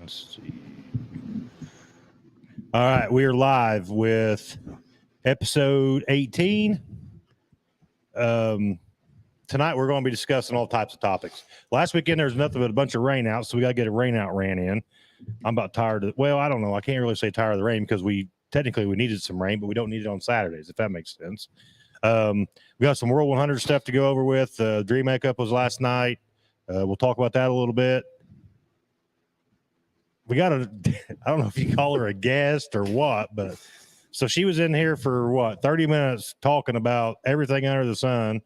Let's see. All right, we are live with episode 18. Tonight we're going to be discussing all types of topics. Last weekend there was nothing but a bunch of rain out, so we got to get a rainout ran in. I'm about tired of. Well, I don't know. I can't really say tired of the rain because we needed some rain, but we don't need it on Saturdays, if that makes sense. We got some World 100 stuff to go over with. Dream Makeup was last night. We'll talk about that a little bit. We got I don't know if you call her a guest or what, but so she was in here for 30 minutes talking about everything under the sun,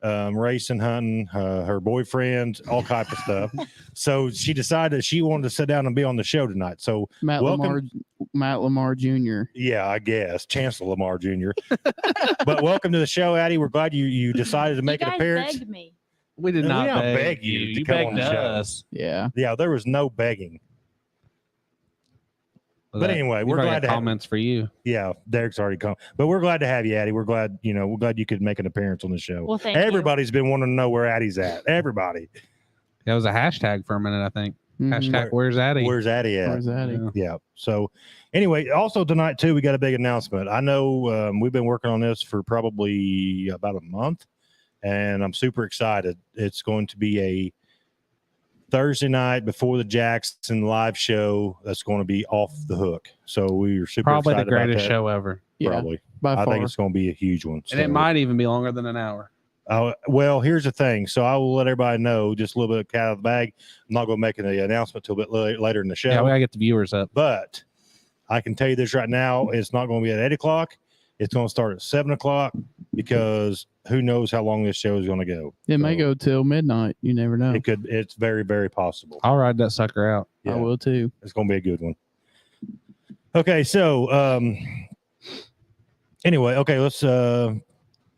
racing, hunting, her boyfriend, all type of stuff. So she decided that she wanted to sit down and be on the show tonight. So Matt Lamar Jr. Yeah, I guess Chancellor Lamar Jr. But welcome to the show, Addie. We're glad you decided to make an appearance. Begged me. We did not beg you to come on the show. Us. Yeah, there was no begging. Well, but anyway, we're glad to have comments for you. Yeah, Derek's already come. But we're glad to have you, Addie. We're glad you could make an appearance on the show. Well, thank Everybody's been wanting to know where Addie's at. Everybody. That was a hashtag for a minute, I think. Mm-hmm. Hashtag where's Addie? Where's Addie at? Where's Addie? Yeah. So anyway, also tonight too, we got a big announcement. I know we've been working on this for probably about a month, and I'm super excited. It's going to be a Thursday night before the Jackson live show that's going to be off the hook. So we are super probably excited the greatest about that. show ever. Probably. By far. I think it's going to be a huge one. And it might even be longer than an hour. Well, here's the thing. So I will let everybody know just a little bit of cat out of the bag. I'm not going to make an announcement till a bit later in the show. Yeah, we got to get the viewers up. But I can tell you this right now. It's not going to be at 8 o'clock. It's going to start at 7 o'clock because who knows how long this show is going to go. It may go till midnight. You never know. It could. It's very, very possible. I'll ride that sucker out. Yeah, I will too. It's going to be a good one. Okay. So anyway, okay, let's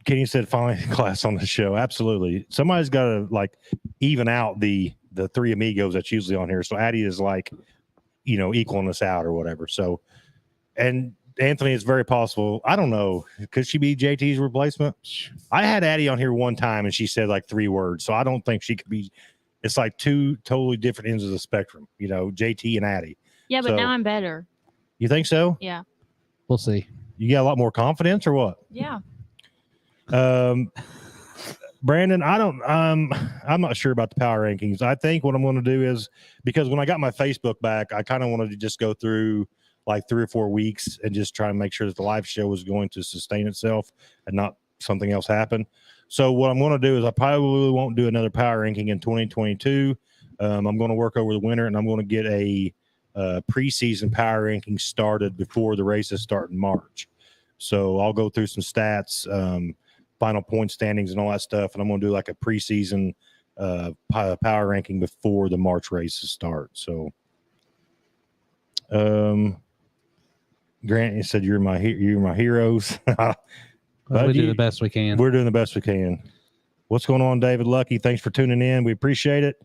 Kenny said finally class on the show. Absolutely. Somebody's got to even out the three amigos that's usually on here. So Addie is equaling us out or whatever. So, and Anthony, it's very possible. I don't know. Could she be JT's replacement? I had Addie on here one time and she said 3 words. So I don't think she could be. It's like two totally different ends of the spectrum, JT and Addie. Yeah, but now I'm better. You think so? Yeah. We'll see. You got a lot more confidence or what? Yeah. Brandon, I'm not sure about the power rankings. I think what I'm going to do is, because when I got my Facebook back, I kind of wanted to just go through 3 or 4 weeks and just try and make sure that the live show was going to sustain itself and not something else happen. So what I'm going to do is I probably won't do another power ranking in 2022. I'm going to work over the winter and I'm going to get a preseason power ranking started before the races start in March. So I'll go through some stats, final point standings and all that stuff. And I'm going to do a preseason power ranking before the March races start. So, Grant, you said you're my heroes. We do the best we can. We're doing the best we can. What's going on, David Lucky? Thanks for tuning in. We appreciate it.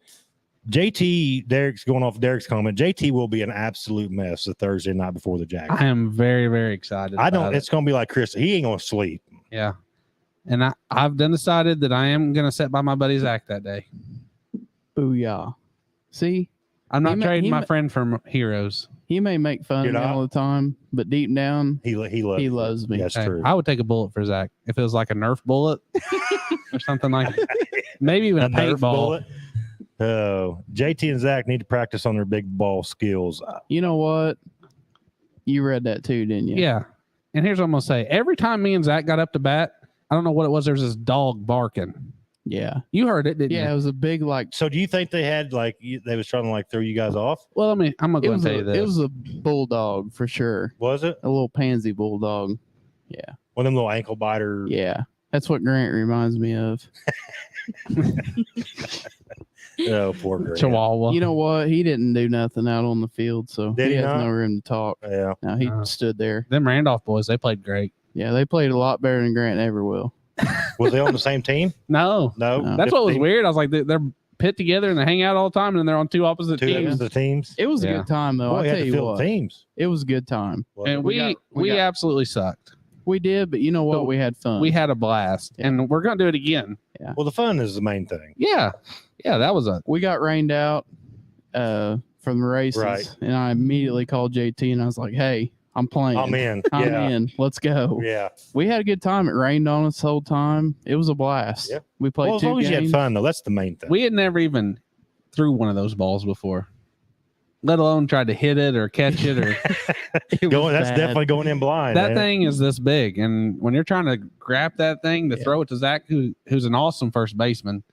JT, Derek's going off Derek's comment. JT will be an absolute mess the Thursday night before the Jackson. I am very, very excited. It's going to be like Chris. He ain't going to sleep. Yeah. And I've decided that I am going to sit by my buddy Zach that day. Booyah. See? I'm not trading my friend for heroes. He may make fun of me all the time, but deep down, he loves me. That's true. I would take a bullet for Zach if it was like a Nerf bullet or something like that. Maybe even a paintball. Oh, JT and Zach need to practice on their big ball skills. You know what? You read that too, didn't you? Yeah. And here's what I'm going to say. Every time me and Zach got up to bat, I don't know what it was. There was this dog barking. Yeah. You heard it, didn't you? Yeah, it was a big So do you think they had they was trying to throw you guys off? Well, I mean, I'm going to go and tell you this. It was a bulldog for sure. Was it? A little pansy bulldog. Yeah. One of them little ankle biter. Yeah. That's what Grant reminds me of. Oh, poor Grant. Chihuahua. You know what? He didn't do nothing out on the field, so he has no room to talk. Yeah. No, he stood there. Them Randolph boys, they played great. Yeah, they played a lot better than Grant ever will. Was they on the same team? No. That's what was weird. I was like, they're pit together and they hang out all the time, and then they're on two opposite teams. The teams. It was a good time, though. Well, I'll tell you what. Teams. It was a good time. Well, and we absolutely sucked. We did, but you know what? We had fun. We had a blast, and we're going to do it again. Yeah. Well, the fun is the main thing. Yeah. Yeah, that was We got rained out for from the races. Right. And I immediately called JT and I was like, hey, I'm playing. I'm in. I'm in. Let's go. Yeah. We had a good time. It rained on us the whole time. It was a blast. Yeah. We played Well, as 2 long as games. you had fun, though, that's the main thing. We had never even threw one of those balls before, let alone tried to hit it or catch it. Or that's definitely going in blind. That thing is this big, and when you're trying to grab that thing to throw it to Zach, who's an awesome first baseman,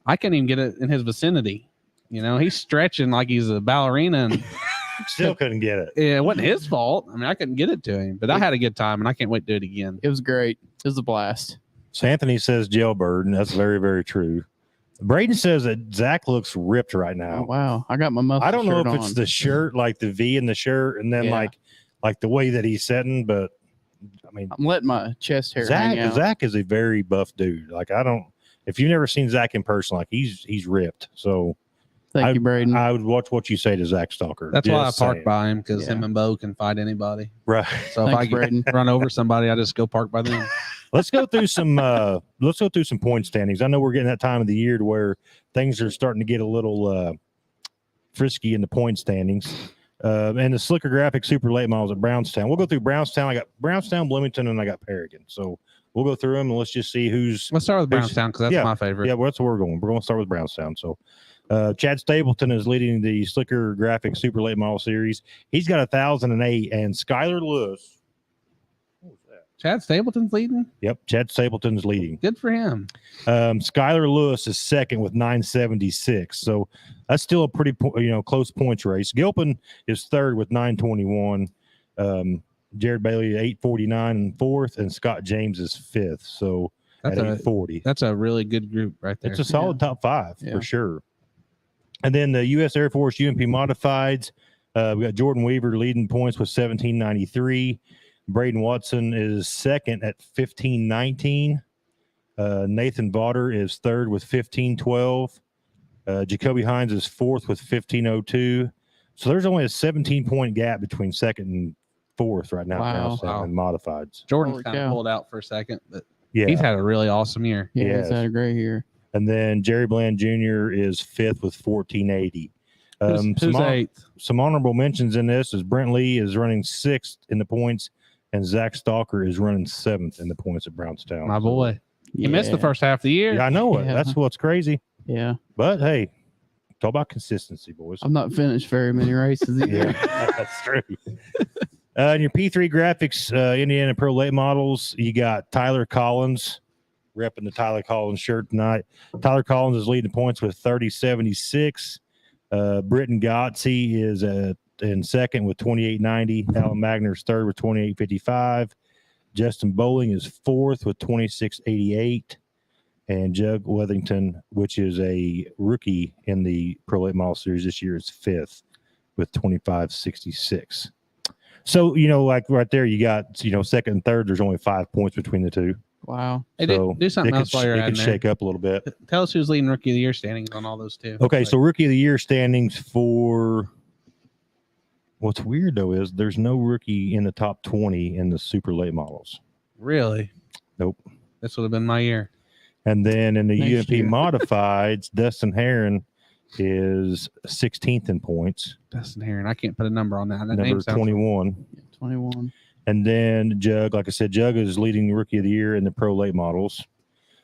I couldn't even get it in his vicinity. You know, he's stretching like he's a ballerina, and still couldn't get it. It wasn't his fault. I mean, I couldn't get it to him, but I had a good time, and I can't wait to do it again. It was great. It was a blast. So Anthony says jailbird, and that's very, very true. Braden says that Zach looks ripped right now. Oh, wow. I got my muscle I don't know if shirt it's on. the shirt, like the V in the shirt, and then like the way that he's sitting, but I mean, I'm letting my chest hair hang out. Zach is a very buff dude. Like if you've never seen Zach in person, like he's ripped. So Thank you, Braden. I would watch what you say to Zach Stalker. That's why I park by him, because him and Bo can fight anybody. Right. So Thanks, if I Braden. run over somebody, I just go park by them. Let's go through some point standings. I know we're getting that time of the year to where things are starting to get a little frisky in the point standings. And the Slicker Graphic Super Late Models at Brownstown. We'll go through Brownstown. I got Brownstown, Bloomington, and I got Paragon. So we'll go through them and let's just see who's. Let's start with Brownstown, because that's my favorite. Yeah, well, that's where we're going. We're going to start with Brownstown. So Chad Stapleton is leading the Slicker Graphic Super Late Model Series. He's got 1,008, and Skylar Lewis. Chad Stapleton's leading? Yep, Chad Stapleton's leading. Good for him. Skylar Lewis is second with 976. So that's still a pretty close points race. Gilpin is third with 921. Jared Bailey 849 and fourth, and Scott James is fifth. So that's at 840. That's a really good group right there. It's a solid top five for sure. And then the U.S. Air Force UMP Modifieds, we got Jordan Weaver leading points with 1793. Braden Watson is second at 1519. Nathan Vaughter is third with 1512. Jacoby Hines is fourth with 1502. So there's only a 17-point gap between second and fourth right now. Wow. And modifieds. Jordan's kind of pulled out for a second, but he's had a really awesome year. Yeah, he's had a great year. And then Jerry Bland Jr. is fifth with 1480. Who's eighth? Some honorable mentions in this is Brent Lee is running sixth in the points, and Zach Stalker is running seventh in the points at Brownstown. My boy. He missed the first half of the year. Yeah, I know it. That's what's crazy. Yeah. But hey, it's all about consistency, boys. I'm not finished very many races either. Yeah, that's true. In your P3 Graphics Indiana Pro Late Models, you got Tyler Collins repping the Tyler Collins shirt tonight. Tyler Collins is leading points with 3076. Britton Gotze is in second with 2890. Alan Magner's third with 2855. Justin Bowling is fourth with 2688. And Jug Wethington, which is a rookie in the Pro Late Model Series this year, is fifth with 2566. So, like right there, you got, second and third, there's only 5 points between the two. Wow. Hey, so do something else while you're at it. It could shake up a little bit. Tell us who's leading Rookie of the Year standings on all those too. Okay, so Rookie of the Year standings for what's weird though is there's no rookie in the top 20 in the super late models. Really? Nope. This would have been my year. And then in the Next UMP year. Modifieds, Dustin Herron is 16th in points. Dustin Herron. I can't put a number on that. That Number name sounds 21. 21. And then Jug, like I said, Jug is leading Rookie of the Year in the pro late models.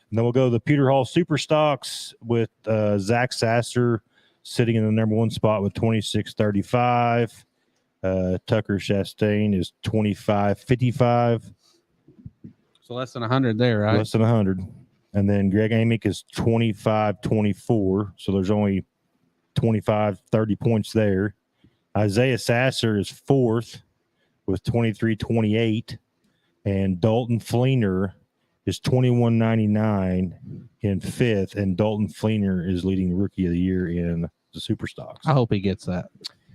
And then we'll go to the Peter Hall Super Stocks with Zach Sasser sitting in the number one spot with 2635. Tucker Chastain is 2555. so less than 100 there, right? Less than 100. And then Greg Amick is 2524. So there's only 30 points there. Isaiah Sasser is fourth with 2328. And Dalton Fleener is 2199 in fifth. And Dalton Fleener is leading the Rookie of the Year in the Super Stocks. I hope he gets that.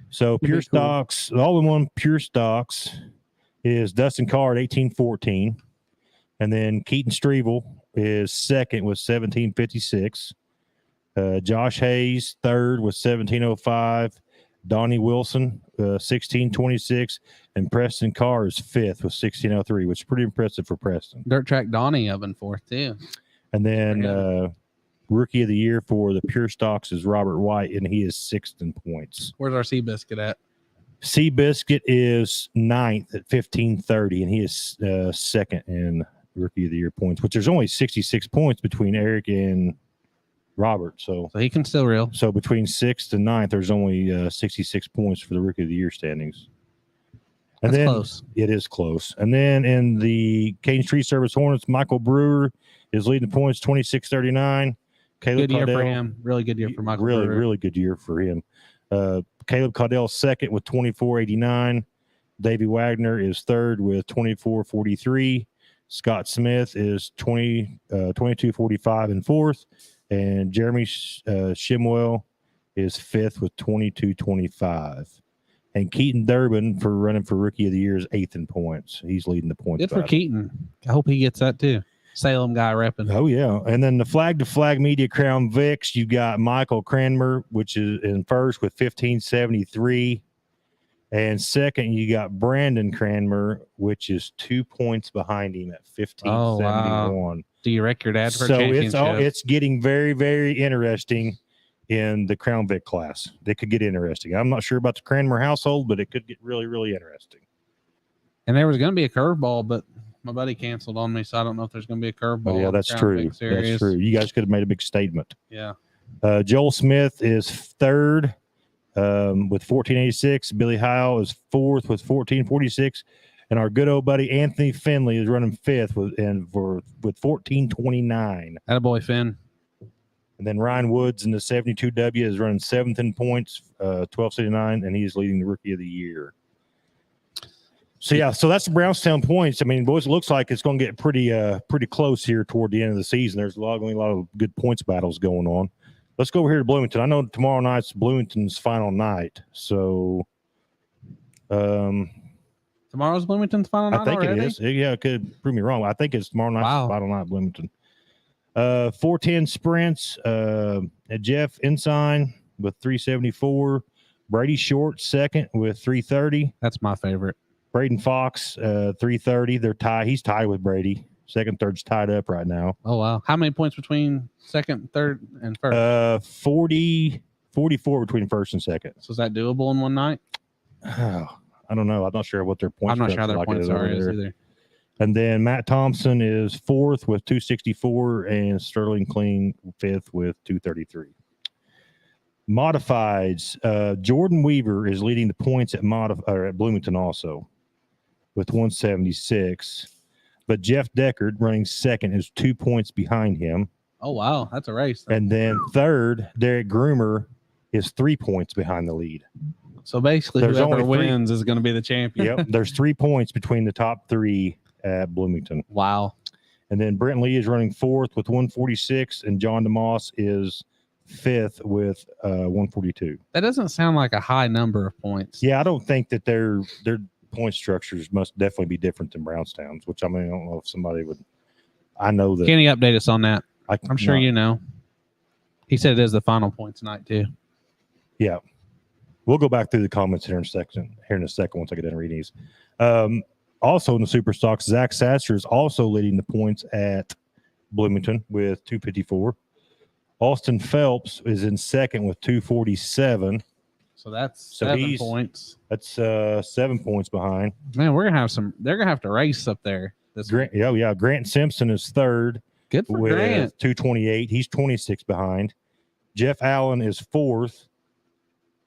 So Pure Stocks, all in one Pure Stocks is Dustin Carr at 1814. And then Keaton Strevel is second with 1756. Josh Hayes, third with 1705. Donnie Wilson, 1626. And Preston Carr is fifth with 1603, which is pretty impressive for Preston. Dirt Track Donnie up in fourth, too. And then Rookie of the year for the Pure Stocks is Robert White, and he is 6th in points. Where's our Seabiscuit at? Seabiscuit is 9th at 1530, and he is 2nd in Rookie of the Year points, which there's only 66 points between Eric and Robert. So he can still reel. So between 6th and 9th, there's only 66 points for the Rookie of the Year standings. And That's then close. It is close. And then in the Cane Tree Service Hornets, Michael Brewer is leading the points, 26-39. Good year for him. Really good year for Michael Brewer. Really good year for him. Caleb Caudell 2nd with 24.89. Davey Wagner is 3rd with 24.43. Scott Smith is 22.45 and 4th. And Jeremy Shimwell is 5th with 22.25. And Keaton Durbin, for running for Rookie of the Year, is 8th in points. He's leading the points. Good for Keaton. I hope he gets that too. Salem guy repping. Oh, yeah. And then the Flag to Flag Media Crown Vics, you got Michael Cranmer, which is in first with 15.73. And second, you got Brandon Cranmer, which is 2 points behind him at 15.71. Oh, wow. Do you wreck your dad for a so championship? it's getting very, very interesting in the Crown Vic class. They could get interesting. I'm not sure about the Cranmer household, but it could get really, really interesting. And there was going to be a curveball, but my buddy canceled on me, so I don't know if there's going to be a curveball. Oh, yeah, that's true. That's true. You guys could have made a big statement. Yeah. Joel Smith is 3rd with 14.86. Billy Howell is 4th with 14.46. And our good old buddy Anthony Finley is running 5th with 14.29. Attaboy, Finn. And then Ryan Woods in the 72W is running 7th in points, 12.79, and he's leading the Rookie of the Year. So yeah, so that's the Brownstown points. I mean, boys, it looks like it's going to get pretty close here toward the end of the season. There's a lot of good points battles going on. Let's go over here to Bloomington. I know tomorrow night's Bloomington's final night, so tomorrow's Bloomington's final night. I think already? it is. Yeah, it could prove me wrong. I think it's tomorrow night's final night, Bloomington. 410 sprints. Jeff Ensign with 374. Brady Short 2nd with 330. That's my favorite. Braden Fox 330. They're tied. He's tied with Brady. Second, third's tied up right now. Oh wow! How many points between second, third, and first? 44 between first and second. So is that doable in one night? Oh, I don't know. I'm not sure what their points. I'm not sure how their points are either. And then Matt Thompson is 4th with 264, and Sterling Kling 5th with 233. Modifieds. Jordan Weaver is leading the points at Bloomington also with 176. But Jeff Deckard, running 2nd, is 2 points behind him. Oh, wow. That's a race. And then 3rd, Derek Groomer, is 3 points behind the lead. So basically, whoever wins is going to be the champion. Yep. There's 3 points between the top 3 at Bloomington. Wow. And then Brent Lee is running 4th with 146, and John DeMoss is 5th with 142. That doesn't sound like a high number of points. Yeah, I don't think that their point structures must definitely be different than Brownstown's, which I mean, I don't know if somebody would. I know that. Can you update us on that? I'm sure you know. He said it is the final point tonight too. Yeah, we'll go back through the comments here in a second once I get done reading these. Also in the Super Stocks, Zach Sasser is also leading the points at Bloomington with 254. Austin Phelps is in 2nd with 247. So that's 7 points. That's 7 points behind. Man, we're gonna have some. They're gonna have to race up there. Grant Simpson is 3rd. Good for with Grant. 228. He's 26 behind. Jeff Allen is 4th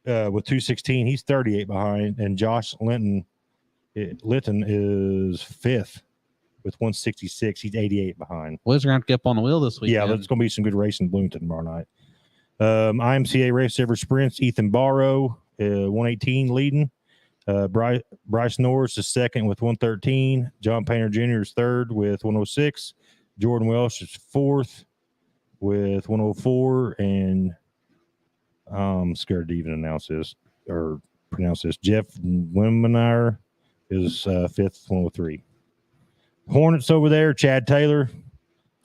with 216. He's 38 behind, and Josh Linton is 5th with 166. He's 88 behind. Boys are going to have to get up on the wheel this weekend. Yeah, there's going to be some good racing in Bloomington tomorrow night. IMCA Race Ever Sprints, Ethan Barrow, 118 leading. Bryce Norris is 2nd with 113. John Painter Jr. is 3rd with 106. Jordan Welsh is 4th with 104. And I'm scared to even announce this or pronounce this. Jeff Wimmenaar is 5th, 103. Hornets over there, Chad Taylor.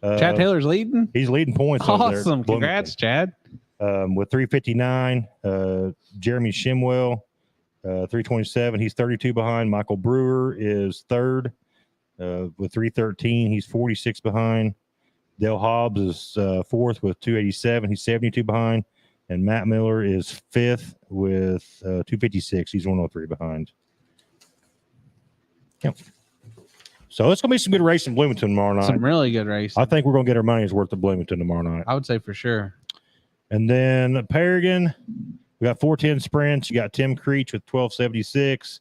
Chad Taylor's leading? He's leading points. Awesome. Congrats, Chad. With 359. Jeremy Shimwell, 327. He's 32 behind. Michael Brewer is 3rd with 313. He's 46 behind. Dale Hobbs is fourth with 287. He's 72 behind. And Matt Miller is fifth with 256. He's 103 behind. Yep. So it's going to be some good racing in Bloomington tomorrow night. Some really good racing. I think we're going to get our money's worth of Bloomington tomorrow night. I would say for sure. And then Paragon, we got 410 sprints. You got Tim Creech with 1276.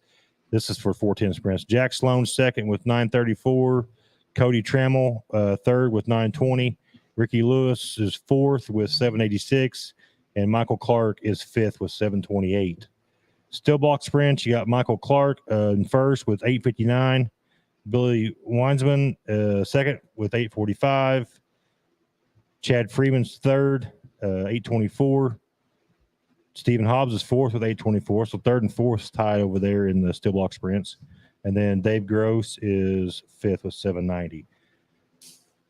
This is for 410 sprints. Jack Sloan second with 934. Cody Trammell third with 920. Ricky Lewis is fourth with 786. And Michael Clark is fifth with 728. Still block sprints, you got Michael Clark in first with 859. Billy Weinsman second with 845. Chad Freeman's third, 824. Stephen Hobbs is fourth with 824. So third and fourth tied over there in the still block sprints. And then Dave Gross is fifth with 790.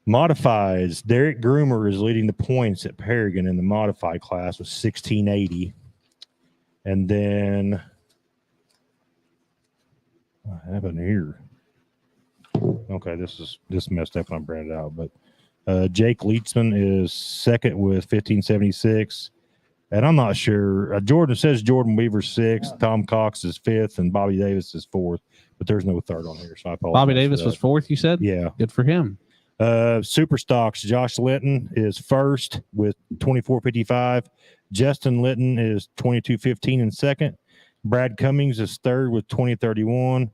Modifieds, Derek Groomer is leading the points at Paragon in the modified class with 1680. And then what happened here? Okay, this messed up when I brought it out, but Jake Leitzman is second with 1576. And I'm not sure. Jordan says Jordan Weaver's sixth, Tom Cox is fifth, and Bobby Davis is fourth, but there's no third on here. So I apologize. Bobby Davis was fourth, you said? Yeah. Good for him. Super Stocks, Josh Litton is first with 2455. Justin Litton is 2215 in second. Brad Cummings is third with 2031.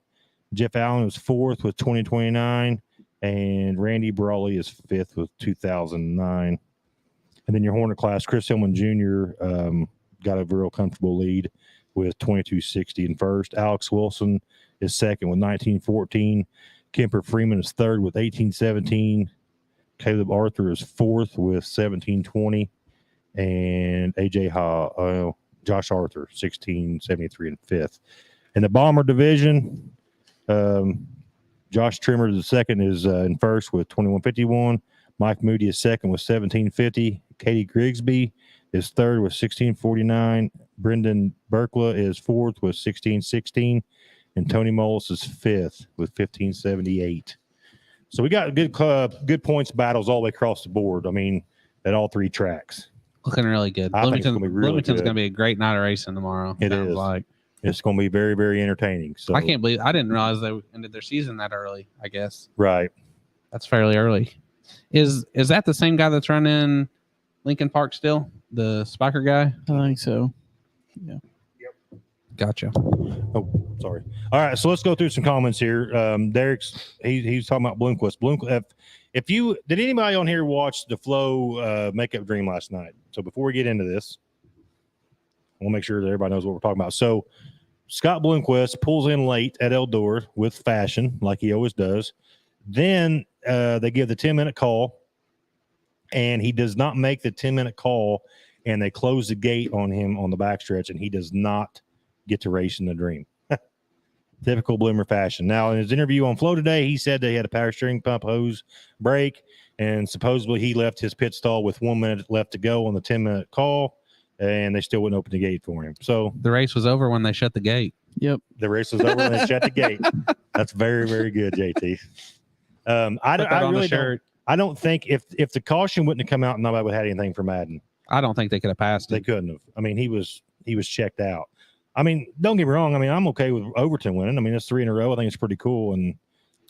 Jeff Allen is fourth with 2029. And Randy Brawley is fifth with 2009. And then your Hornet class, Chris Hillman Jr. Got a real comfortable lead with 2260 in first. Alex Wilson is second with 1914. Kemper Freeman is third with 1817. Caleb Arthur is fourth with 1720. And Josh Arthur, 1673 in fifth. In the Bomber division, Josh Trimmer the second is in first with 2151. Mike Moody is second with 1750. Katie Grigsby is third with 1649. Brendan Berkla is fourth with 1616. And Tony Mullis is fifth with 1578. So we got good points battles all the way across the board. I mean, at all three tracks. Looking really good. Bloomington's going to be a great night of racing tomorrow. It is. Like it's going to be very, very entertaining. So I can't believe I didn't realize they ended their season that early. I guess right. That's fairly early. Is that the same guy that's running Lincoln Park still? The Spiker guy? I think so. Yeah. Gotcha. Oh, sorry. All right, so let's go through some comments here. Derek's he's talking about Bloomquist. If you did anybody on here watch the Flow Makeup Dream last night? So before we get into this, we'll make sure that everybody knows what we're talking about. So Scott Bloomquist pulls in late at Eldor with fashion, like he always does. Then they give the 10-minute call, and he does not make the 10-minute call, and they close the gate on him on the backstretch, and he does not get to race in the Dream. Typical Bloomer fashion. Now, in his interview on Flow today, he said they had a power steering pump hose break, and supposedly he left his pit stall with 1 minute left to go on the 10-minute call, and they still wouldn't open the gate for him. So the race was over when they shut the gate. Yep. The race was over when they shut the gate. That's very, very good, JT. I don't think if the caution wouldn't have come out, nobody would have had anything for Madden. I don't think they could have passed it. They couldn't have. I mean, he was checked out. I mean, don't get me wrong. I mean, I'm okay with Overton winning. I mean, it's 3 in a row. I think it's pretty cool, and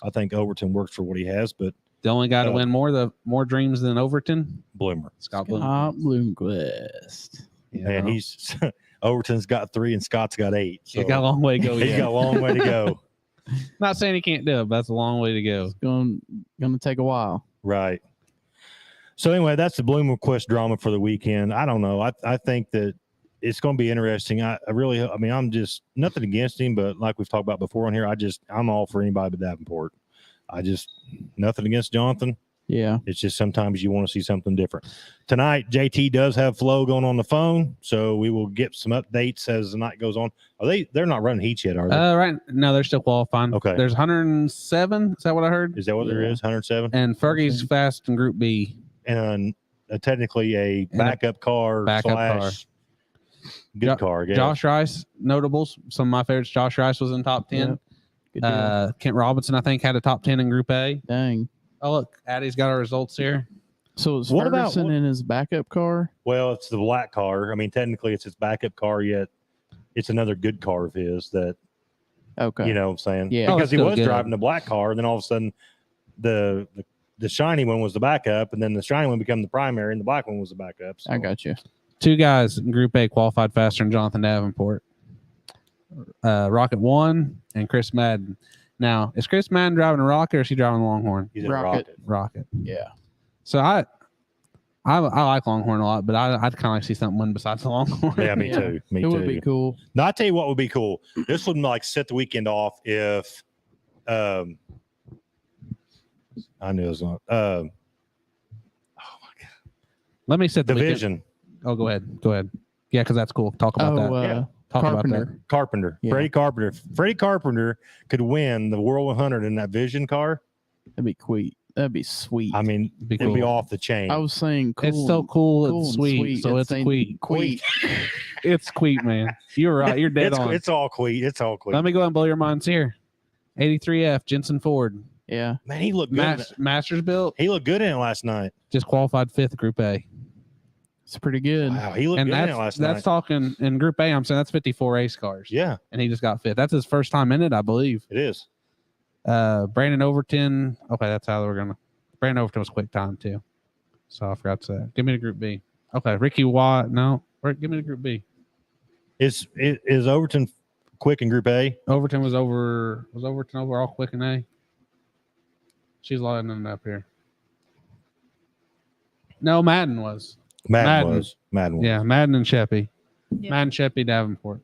I think Overton works for what he has. But the only guy to win more dreams than Overton, Bloomer, Scott Bloomquist. And he's Overton's got 3 and Scott's got 8. So he's got a long way to go. He's got a long way to go. Not saying he can't do it, but that's a long way to go. It's going to take a while. Right. So anyway, that's the Bloomquist drama for the weekend. I don't know. I think that it's going to be interesting. I mean, I'm just nothing against him, but like we've talked about before on here, I'm all for anybody but Davenport. Nothing against Jonathan. Yeah. It's just sometimes you want to see something different. Tonight, JT does have Flo going on the phone, so we will get some updates as the night goes on. They're not running heats yet, are they? Right. No, they're still qualifying. Okay. There's 107. Is that what I heard? Is that what there is? 107? And Fergie's fast in Group B. And technically a backup car good car. I guess. Josh Rice, notables. Some of my favorites. Josh Rice was in top 10. Yeah. Kent Robinson, I think, had a top 10 in Group A. Dang. Oh, look. Addie's got our results here. So is Ferguson in his backup car? Well, it's the black car. I mean, technically it's his backup car, yet it's another good car of his that, you know what I'm saying? Yeah. Because he was driving the black car, and then all of a sudden the shiny one was the backup, and then the shiny one became the primary, and the black one was the backup. So. I got you. 2 guys in Group A qualified faster than Jonathan Davenport. Rocket 1 and Chris Madden. Now, is Chris Madden driving a Rocket or is he driving a Longhorn? He's in a Rocket. Yeah. So I like Longhorn a lot, but I'd kind of like to see something win besides the Longhorn. Yeah, me too. Me it too. Would be cool. Now, I'll tell you what would be cool. This would like set the weekend off if I knew it was not. Oh my god! Let me set the Division. Weekend. Oh, go ahead. Yeah, because that's cool. Talk about that. Talk Carpenter. about that. Carpenter. Yeah. Freddie Carpenter. Freddie Carpenter could win the World 100 in that Vision car. That'd be sweet. That'd be sweet. I mean, it'd be off the chain. I was saying cool. It's so cool and sweet. So it's Queet. It's Queet, man. You're right. You're dead on. It's all Queet. It's all Queet. Let me go and blow your minds here. 83F, Jensen Ford. Yeah. Man, he looked good. Masters built. He looked good in it last night. Just qualified 5th, Group A. It's pretty good. Wow, he looked good in it last night. That's talking in Group A. I'm saying that's 54 race cars. Yeah. And he just got 5th. That's his first time in it, I believe. It is. Brandon Overton. Okay, that's how we're going to. Brandon Overton was quick time, too. So I forgot to say. Give me the Group B. Okay, Ricky Watt. No. Give me the Group B. Is Overton quick in Group A? Overton was Overton overall quick in A? She's lining it up here. No, Madden was. Madden was. Yeah, Madden and Sheppy. Yeah. Madden, Sheppy, Davenport.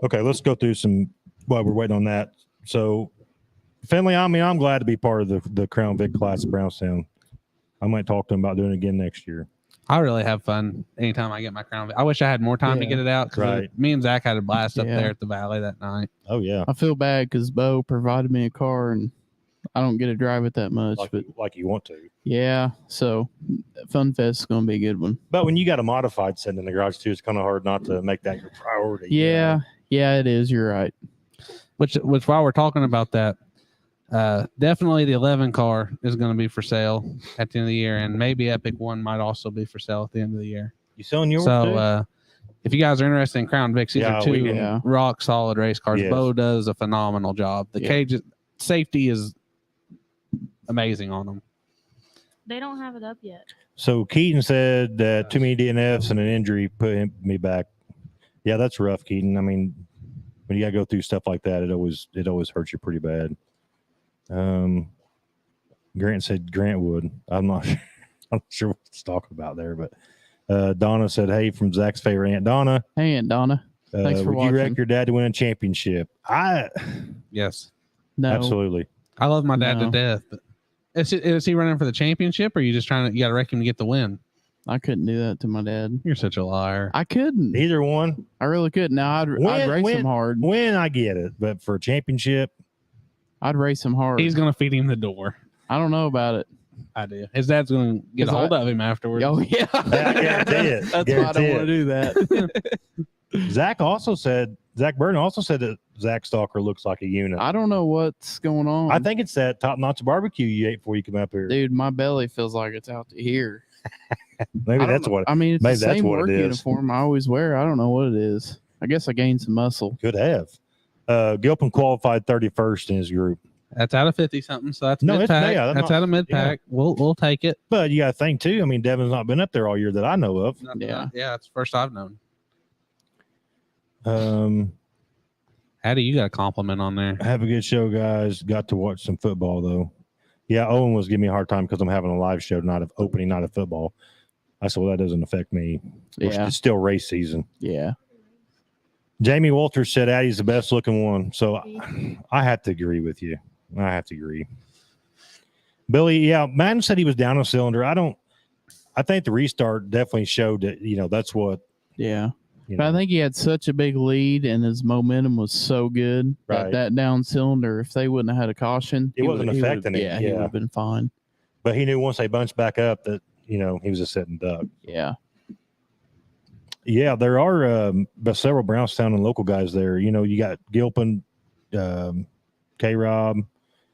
Okay, let's go through some while we're waiting on that. So, Finley, I mean, I'm glad to be part of the Crown Vic class at Brownstown. I might talk to him about doing it again next year. I really have fun anytime I get my Crown Vic. I wish I had more time to get it out because me and Zach had a blast up there at the Valley that night. Oh, yeah. I feel bad because Bo provided me a car and I don't get to drive it that much. Like you want to. Yeah, so Fun Fest is going to be a good one. But when you got a modified sitting in the garage, too, it's kind of hard not to make that your priority. Yeah, you know? Yeah, it is. You're right. Which while we're talking about that, definitely the 11 car is going to be for sale at the end of the year, and maybe Epic 1 might also be for sale at the end of the year. You selling yours too? If you guys are interested in Crown Vics, these are 2 rock solid race cars. Yes. Bo does a phenomenal job. The cage safety is amazing on them. They don't have it up yet. So Keaton said that too many DNFs and an injury put me back. Yeah, that's rough, Keaton. I mean, when you got to go through stuff like that, it always hurts you pretty bad. Grant said Grant would. I'm not sure what to talk about there, but Donna said, "Hey, from Zach's favorite Aunt Donna." Hey, Aunt Donna. Thanks for watching. Would you wreck your dad to win a championship? Yes. No. Absolutely. I love my dad to death, but is he running for the championship, or are you just you got to wreck him to get the win? I couldn't do that to my dad. You're such a liar. I couldn't. Either one. I really couldn't. Now I'd race him hard. When I get it, but for a championship, I'd race him hard. He's going to feed him the door. I don't know about it. I do. His dad's going to get a hold of him afterwards. Oh, yeah. Guarantee it. That's why I don't want to do that. Zach Burton also said that Zach Stalker looks like a unit. I don't know what's going on. I think it's that top-notch barbecue you ate before you come up here. Dude, my belly feels like it's out to here. Maybe that's what. I mean, it's maybe the that's same what work it is. uniform I always wear. I don't know what it is. I guess I gained some muscle. Could have. Gilpin qualified 31st in his group. That's out of 50 something, so that's mid-pack. That's out of mid-pack. We'll take it. But you got to think too. I mean, Devin's not been up there all year that I know of. Yeah, it's the first I've known. Hattie, you got a compliment on there. Have a good show, guys. Got to watch some football though. Yeah, Owen was giving me a hard time because I'm having a live show tonight of opening night of football. I said, well, that doesn't affect me. It's still race season. Yeah. Jamie Walters said Addie's the best looking one. So I have to agree with you. I have to agree. Billy, yeah, Madden said he was down a cylinder. I think the restart definitely showed that, that's what. Yeah. But I think he had such a big lead and his momentum was so good that down cylinder, if they wouldn't have had a caution, it wasn't affecting him. Yeah, he would have been fine. But he knew once they bunched back up that, he was a sitting duck. Yeah. Yeah, there are several Brownstown and local guys there. You got Gilpin, K-Rob,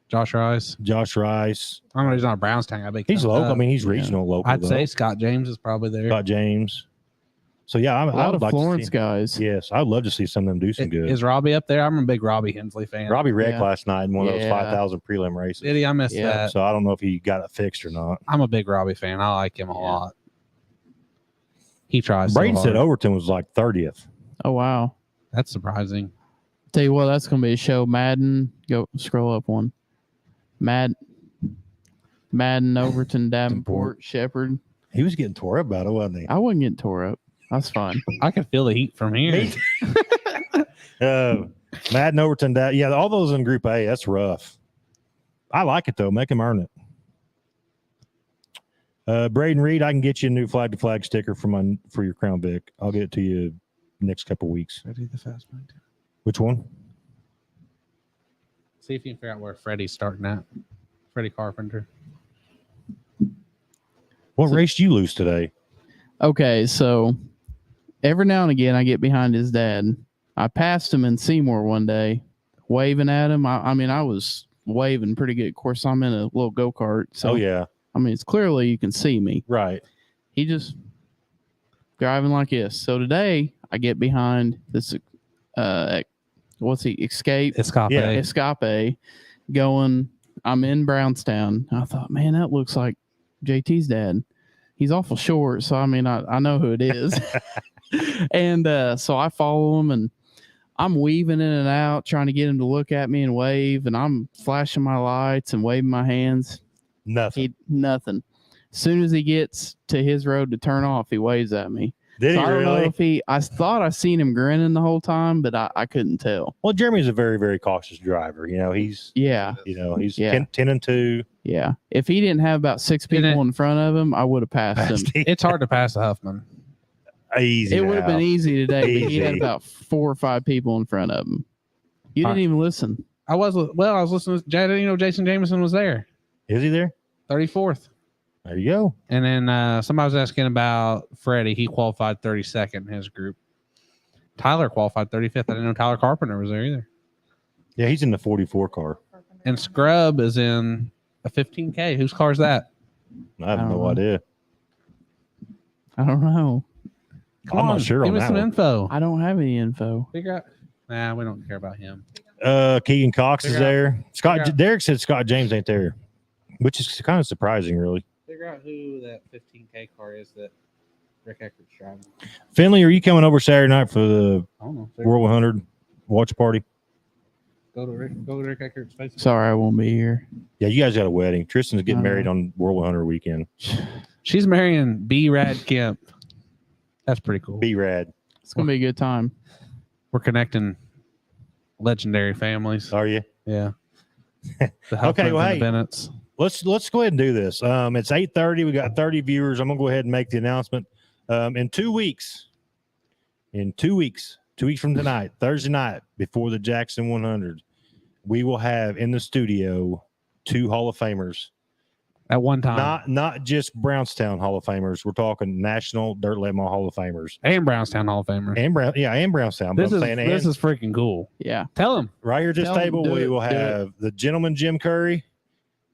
Josh Rice. I I don't know. He's not a Brownstown guy. But He's local. I mean, he's Yeah. regional local. I'd say Scott James is probably there. Scott James. So yeah, A I lot would of like Florence to see. guys. Yes, I'd love to see some of them do some good. Is Robbie up there? I'm a big Robbie Hensley fan. Robbie wrecked Yeah. last night in one of those Yeah. 5,000 prelim races. Did he? I missed Yeah. that. So I don't know if he got it fixed or not. I'm a big Robbie fan. I like him a Yeah. lot. He tries. Braden so said hard. Overton was like 30th. Oh wow. That's surprising. Tell you what, that's gonna be a show. Madden, go scroll up one. Madden, Overton, Davenport, Shepherd. He was getting tore up about it, wasn't he? I wasn't getting tore up. That's fine. I can feel the heat from here. Madden, Overton, yeah, all those in Group A. That's rough. I like it though. Make him earn it. Braden Reed, I can get you a new flag to flag sticker for your Crown Vic. I'll get it to you next couple weeks. Freddie the fast man. Which one? See if you can figure out where Freddie's starting at. Freddie Carpenter. What race did you lose today? Okay, so every now and again I get behind his dad. I passed him in Seymour one day, waving at him. I mean, I was waving pretty good. Of course, I'm in a little go-kart. So, Oh yeah, I mean, it's clearly you can see me. right. He just driving like this. So today I get behind this, Escape? Escape going. I'm in Brownstown. I thought, man, that looks like JT's dad. He's awful short. So, I mean, I know who it is. And so I follow him and I'm weaving in and out, trying to get him to look at me and wave. And I'm flashing my lights and waving my hands. Nothing. Nothing. As soon as he gets to his road to turn off, he waves at me. Did So he I don't know really? if I thought I seen him grinning the whole time, but I couldn't tell. Well, Jeremy's a very, very cautious driver. You know, he's Yeah. he's Yeah. 10 and 2. Yeah. If he didn't have about 6 people in front of him, I would have passed him. It's hard to pass a Huffman. Easy. It would have been easy today, but he had Easy. about 4 or 5 people in front of him. You didn't even listen. I was listening to Jason Jameson was there. Is he there? 34th. There you go. And then somebody was asking about Freddie. He qualified 32nd in his group. Tyler qualified 35th. I didn't know Tyler Carpenter was there either. Yeah, he's in the 44 car. And Scrub is in a 15K. Whose car is that? I have I don't no know. idea. I don't know. Come I'm on, not sure give on me that some one. info. I don't have any info. Figure out. Nah, we don't care about him. Keegan Cox is Figure out- there. figure out- Derek said Scott James ain't there, which is kind of surprising, really. Figure out who that 15K car is that Rick Eckert's driving. Finley, are you coming over Saturday night for the I don't know. World 100 watch party? Go to Rick Eckert's Facebook. Sorry, I won't be here. Yeah, you guys got a wedding. Tristan's getting Uh-huh. married on World 100 weekend. She's marrying B. Rad Kemp. That's pretty cool. Be rad. It's going to be a good time. We're connecting legendary families. Are you? Yeah. The Okay, well, Huffmans and hey. the Bennettts. Let's go ahead and do this. It's 8:30. We got 30 viewers. I'm gonna go ahead and make the announcement. In 2 weeks, 2 weeks from tonight, Thursday night, before the Jackson 100, we will have in the studio 2 Hall of Famers. At one time. Not just Brownstown Hall of Famers. We're talking National Dirt Late Model Hall of Famers. And Brownstown Hall of Famers. And Brownstown. But This I'm is saying, this and is freaking cool. Yeah. Tell them. right here at this Tell 'em, table, do we it, will do it. have the gentleman Jim Curry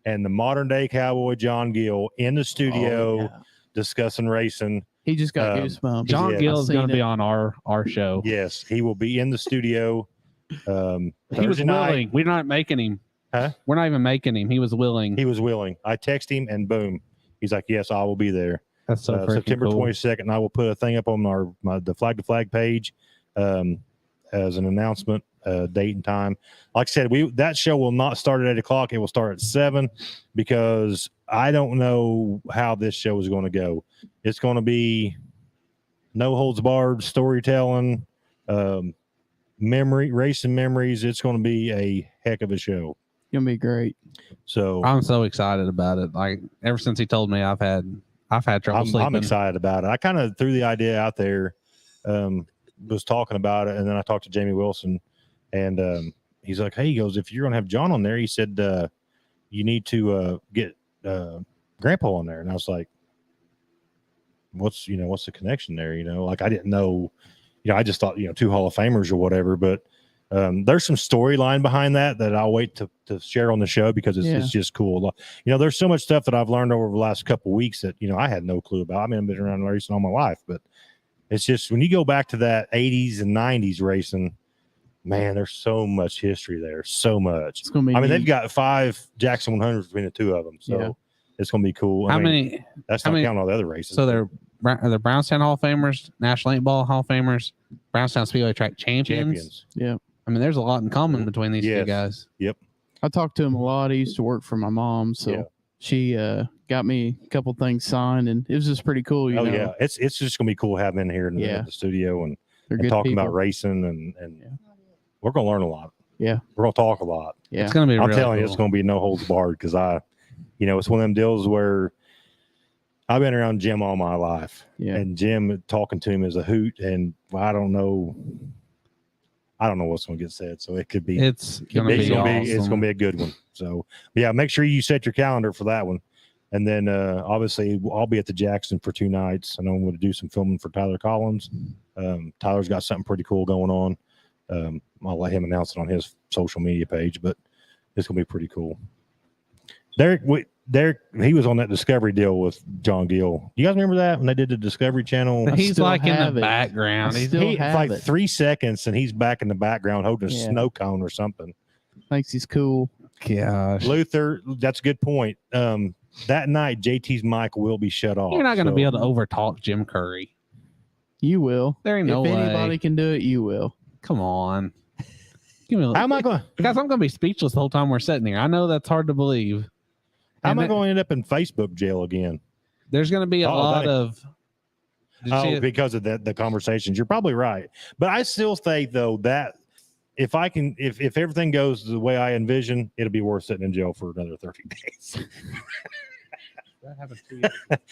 and the modern day cowboy John Gill in the studio Oh, yeah. discussing racing. He just got Um, goosebumps. John Yeah, Gill I've is going seen to be it. on our show. Yes, he will be in the studio. He was Thursday night. willing. We're not making him. Huh? We're not even making him. He was willing. He was willing. I text him and boom, he's like, "Yes, I will be there." That's so freaking September cool. 22nd. I will put a thing up on the flag to flag page as an announcement, date and time. Like I said, that show will not start at 8:00. It will start at 7 because I don't know how this show is going to go. It's going to be no holds barred storytelling, racing memories. It's going to be a heck of a show. Going to be great. So I'm so excited about it. Like ever since he told me, I've had trouble sleeping. I'm excited about it. I kind of threw the idea out there, was talking about it, and then I talked to Jamie Wilson, and he's like, "Hey," he goes, "if you're going to have John on there," he said, "you need to get Grandpa on there." And I was like, "What's the connection there?" Like I didn't know, I just thought 2 Hall of Famers or whatever, but There's some storyline behind that I'll wait to share on the show because it's just cool. There's so much stuff that I've learned over the last couple of weeks that, I had no clue about. I mean, I've been around racing all my life, but it's just when you go back to that 80s and 90s racing, man, there's so much history there. So much. It's gonna be they've got 5 Jackson 100s between the 2 of them. So it's going to be cool. How many? That's not counting all the other races. So they're Brownstown Hall of Famers, National 8-Ball Hall of Famers, Brownstown Speedway Track champions. Yeah. I mean, there's a lot in common between these two guys. Yep. I talked to him a lot. He used to work for my mom, so she got me a couple things signed, and it was just pretty cool. You know? Yeah, it's just gonna be cool having in here in the studio and talking about racing and we're gonna learn a lot. Yeah, we're gonna talk a lot. Yeah, it's gonna be. I'm telling you, it's gonna be no holds barred because it's one of them deals where I've been around Jim all my life, and Jim talking to him is a hoot, and I don't know what's going to get said, so it could be. It's going to be awesome. It's going to be a good one. So make sure you set your calendar for that one, and then obviously I'll be at the Jackson for 2 nights, and I'm going to do some filming for Tyler Collins. Tyler's got something pretty cool going on. I'll let him announce it on his social media page, but it's going to be pretty cool. Derek, he was on that Discovery deal with John Gill. You guys remember that when they did the Discovery Channel? He's like in the background. He's like 3 seconds, and he's back in the background holding a snow cone or something. Thinks he's cool. Gosh, Luther, that's a good point. That night, JT's mic will be shut off. You're not going to be able to overtalk Jim Curry. You will. There ain't no way. If anybody can do it, you will. Come on. Give me a How am I going? Guys, I'm going to be speechless the whole time we're sitting here. I know that's hard to believe. How am I going to end up in Facebook jail again? There's going to be a lot of. Because of the conversations. You're probably right. But I still think, though, that if everything goes the way I envision, it'll be worth sitting in jail for another 30 days. That happened to you.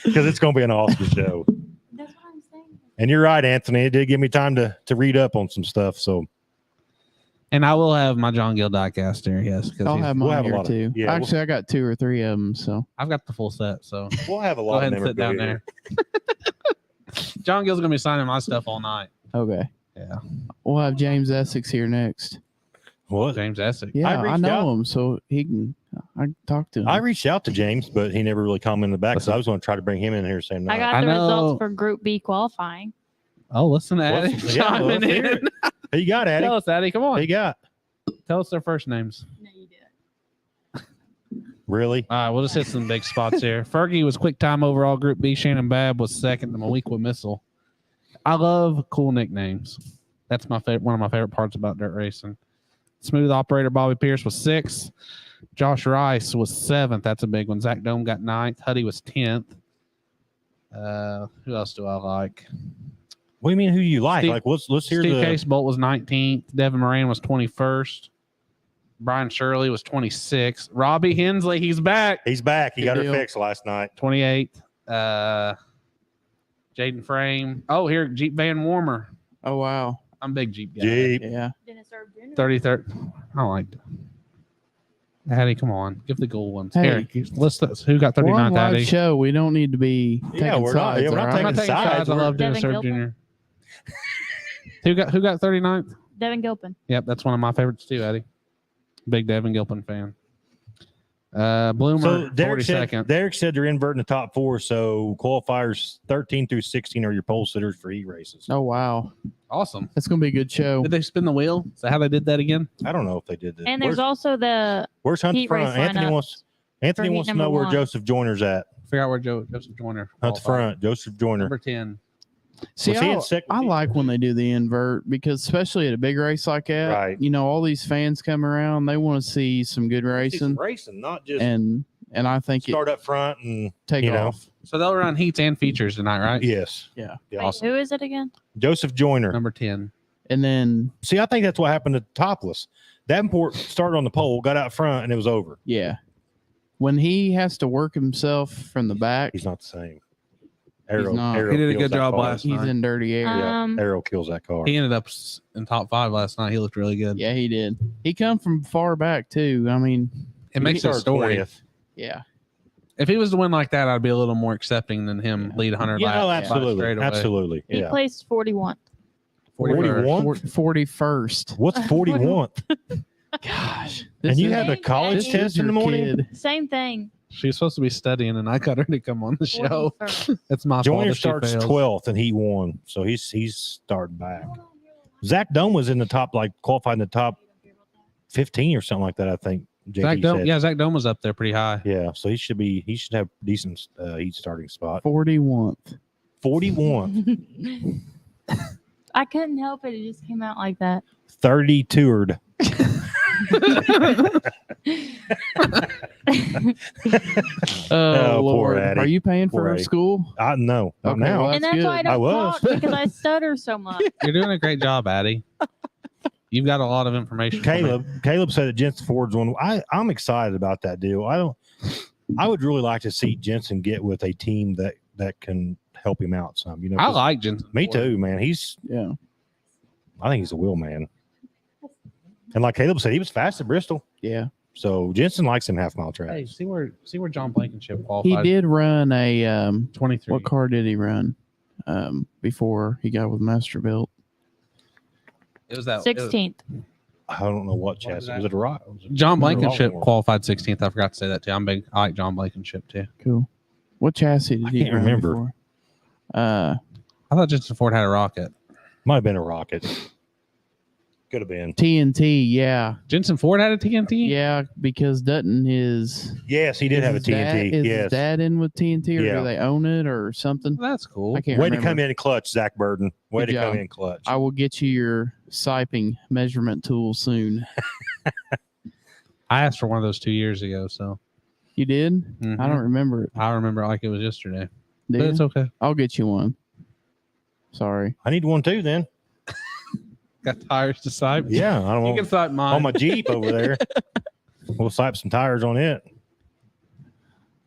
Because it's going to be an awesome show. That's what I'm saying. And you're right, Anthony. It did give me time to read up on some stuff. So. And I will have my John Gill diecast here, yes. I'll have mine here too. Yeah, actually, I got 2 or 3 of them, so I've got the full set. So we'll have a lot. Go ahead and sit down there. John Gill's gonna be signing my stuff all night. Okay. Yeah. We'll have James Essex here next. What? James Essex? Yeah, I know him, so he can. I talk to him. I reached out to James, but he never really commented back. So I was going to try to bring him in here saying, no. I got the results for Group B qualifying. Oh, listen to Addie chiming in. Who you got, Addie? Tell us, Addie. Come on. Who you got? Tell us their first names. No, you did. Really? All right, we'll just hit some big spots here. Fergie was quick time overall Group B. Shannon Babb was second. The Maliqua Missile. I love cool nicknames. That's my favorite. One of my favorite parts about dirt racing. Smooth operator Bobby Pierce was 6th. Josh Rice was 7th. That's a big one. Zach Dome got 9th. Huddy was 10th. Who else do I like? What do you mean? Who do you like? Let's hear Steve Casebolt was 19th. Devin Moran was 21st. Brian Shirley was 26th. Robbie Hensley, he's back. He's back. He got her fixed last night. 28th. Jaden Frame. Oh, here, Jeep Van Warmer. Oh, wow. I'm a big Jeep guy. Jeep. Yeah. 33rd. I like that. Addie, come on. Give the gold ones. Hey, here, list who got 39th, we're on live Addie. show. We don't need to be taking we're sides. not I'm not taking sides. I love Dennis Devin Erb Gilpin. Jr. Who got 39th? Devin Gilpin. Yep, that's one of my favorites too, Eddie. Big Devin Gilpin fan. Bloomer, So Derek 42nd. said they're inverting the top 4, so qualifiers 13 through 16 are your pole sitters for E races. Oh, wow. Awesome. That's going to be a good show. Did they spin the wheel? Is that how they did that again? I don't know if they did that. And there's also the where's Hunt heat front? race Anthony lineups wants to heat know where number 1. Joseph Joyner's at. Figure out where Joseph Joyner. Hunt's front. Joseph Joyner. Number 10. See, Was he in second? I like when they do the invert because especially at a big race like that, Right. you know, all these fans come around, they want to see some good racing. Racing, not just And I think start up front and take you know. off. So they'll run heats and features tonight, right? Yes. Yeah. Wait, Awesome. who is it again? Joseph Joyner. Number 10. And then, See, I think that's what happened to Topless. Davenport started on the pole, got out front, and it was over. yeah, when he has to work himself from the back, He's not the same. not. Arrow He did a kills good that job car. last he's night. in dirty air. Yeah, Arrow kills that car. He ended up in top 5 last night. He looked really good. Yeah, he did. He come from far back too. I mean, It makes it a story. 20th. yeah. If he was to win like that, I'd be a little more accepting than him lead 100 Yeah, laps. no, absolutely. straightaway. Absolutely. He Yeah. placed 41. 41th? 41st. What's 41th? Gosh. And you is- had a college This test in the morning? Kid. Same thing. She's supposed to be studying, and I got her to come on the show. 41st. It's my fault. Junior If she starts fails. 12th and he won. So he's starting back. Zach Dome was in the top, like qualified in the top 15 or something like that, I think. JT Zach Dome, said. yeah, Zach Dome was up there pretty high. Yeah, so he should have decent heat starting spot. 41th. 41, I couldn't help it. It just came out like that. 30 toured. Oh, poor Lord. Addie. Are you paying for Poor her Addie. school? No, not Okay, now. well, And that's that's why I good. I don't was. talk because I stutter so much. You're doing a great job, Addie. You've got a lot of information. for me. Caleb said that Jensen Ford's one. I'm excited about that deal. I would really like to see Jensen get with a team that can help him out some. I 'cause like Jensen. me Ford. too, man. Yeah. I think he's a wheel man. And like Caleb said, he was fast at Bristol. Yeah. So Jensen likes him half mile Hey, tracks. see where John Blankenship He qualified. did run a 23. what car did he run before he got with Masterbuilt? It was that 16th. I don't know what What is chassis. that? Was it a rock? John Another Blankenship Longhorn. qualified 16th. I forgot to say that too. I like John Blankenship too. Cool. What chassis did I he can't run remember. before? I thought Jensen Ford had a rocket. Might have been a rocket. Could have been. TNT, yeah. Jensen Ford had a TNT? Yeah, because Dutton is Yes, he did is have a his dad- TNT. Is Yes. his dad in with TNT or Yeah. do they own it or something? Well, that's cool. I can't Way remember. to come in clutch, Zach Burden. Way Good to come job. in clutch. I will get you your siping measurement tool soon. I asked for one of those 2 years ago, so You did? mhm. I don't remember it. I remember it like it was yesterday. Do But you? it's okay. I'll get you one. Sorry. I need one too then. Got tires to sipe. Yeah, I don't You know. can sipe mine. On my Jeep over there. We'll sipe some tires on it.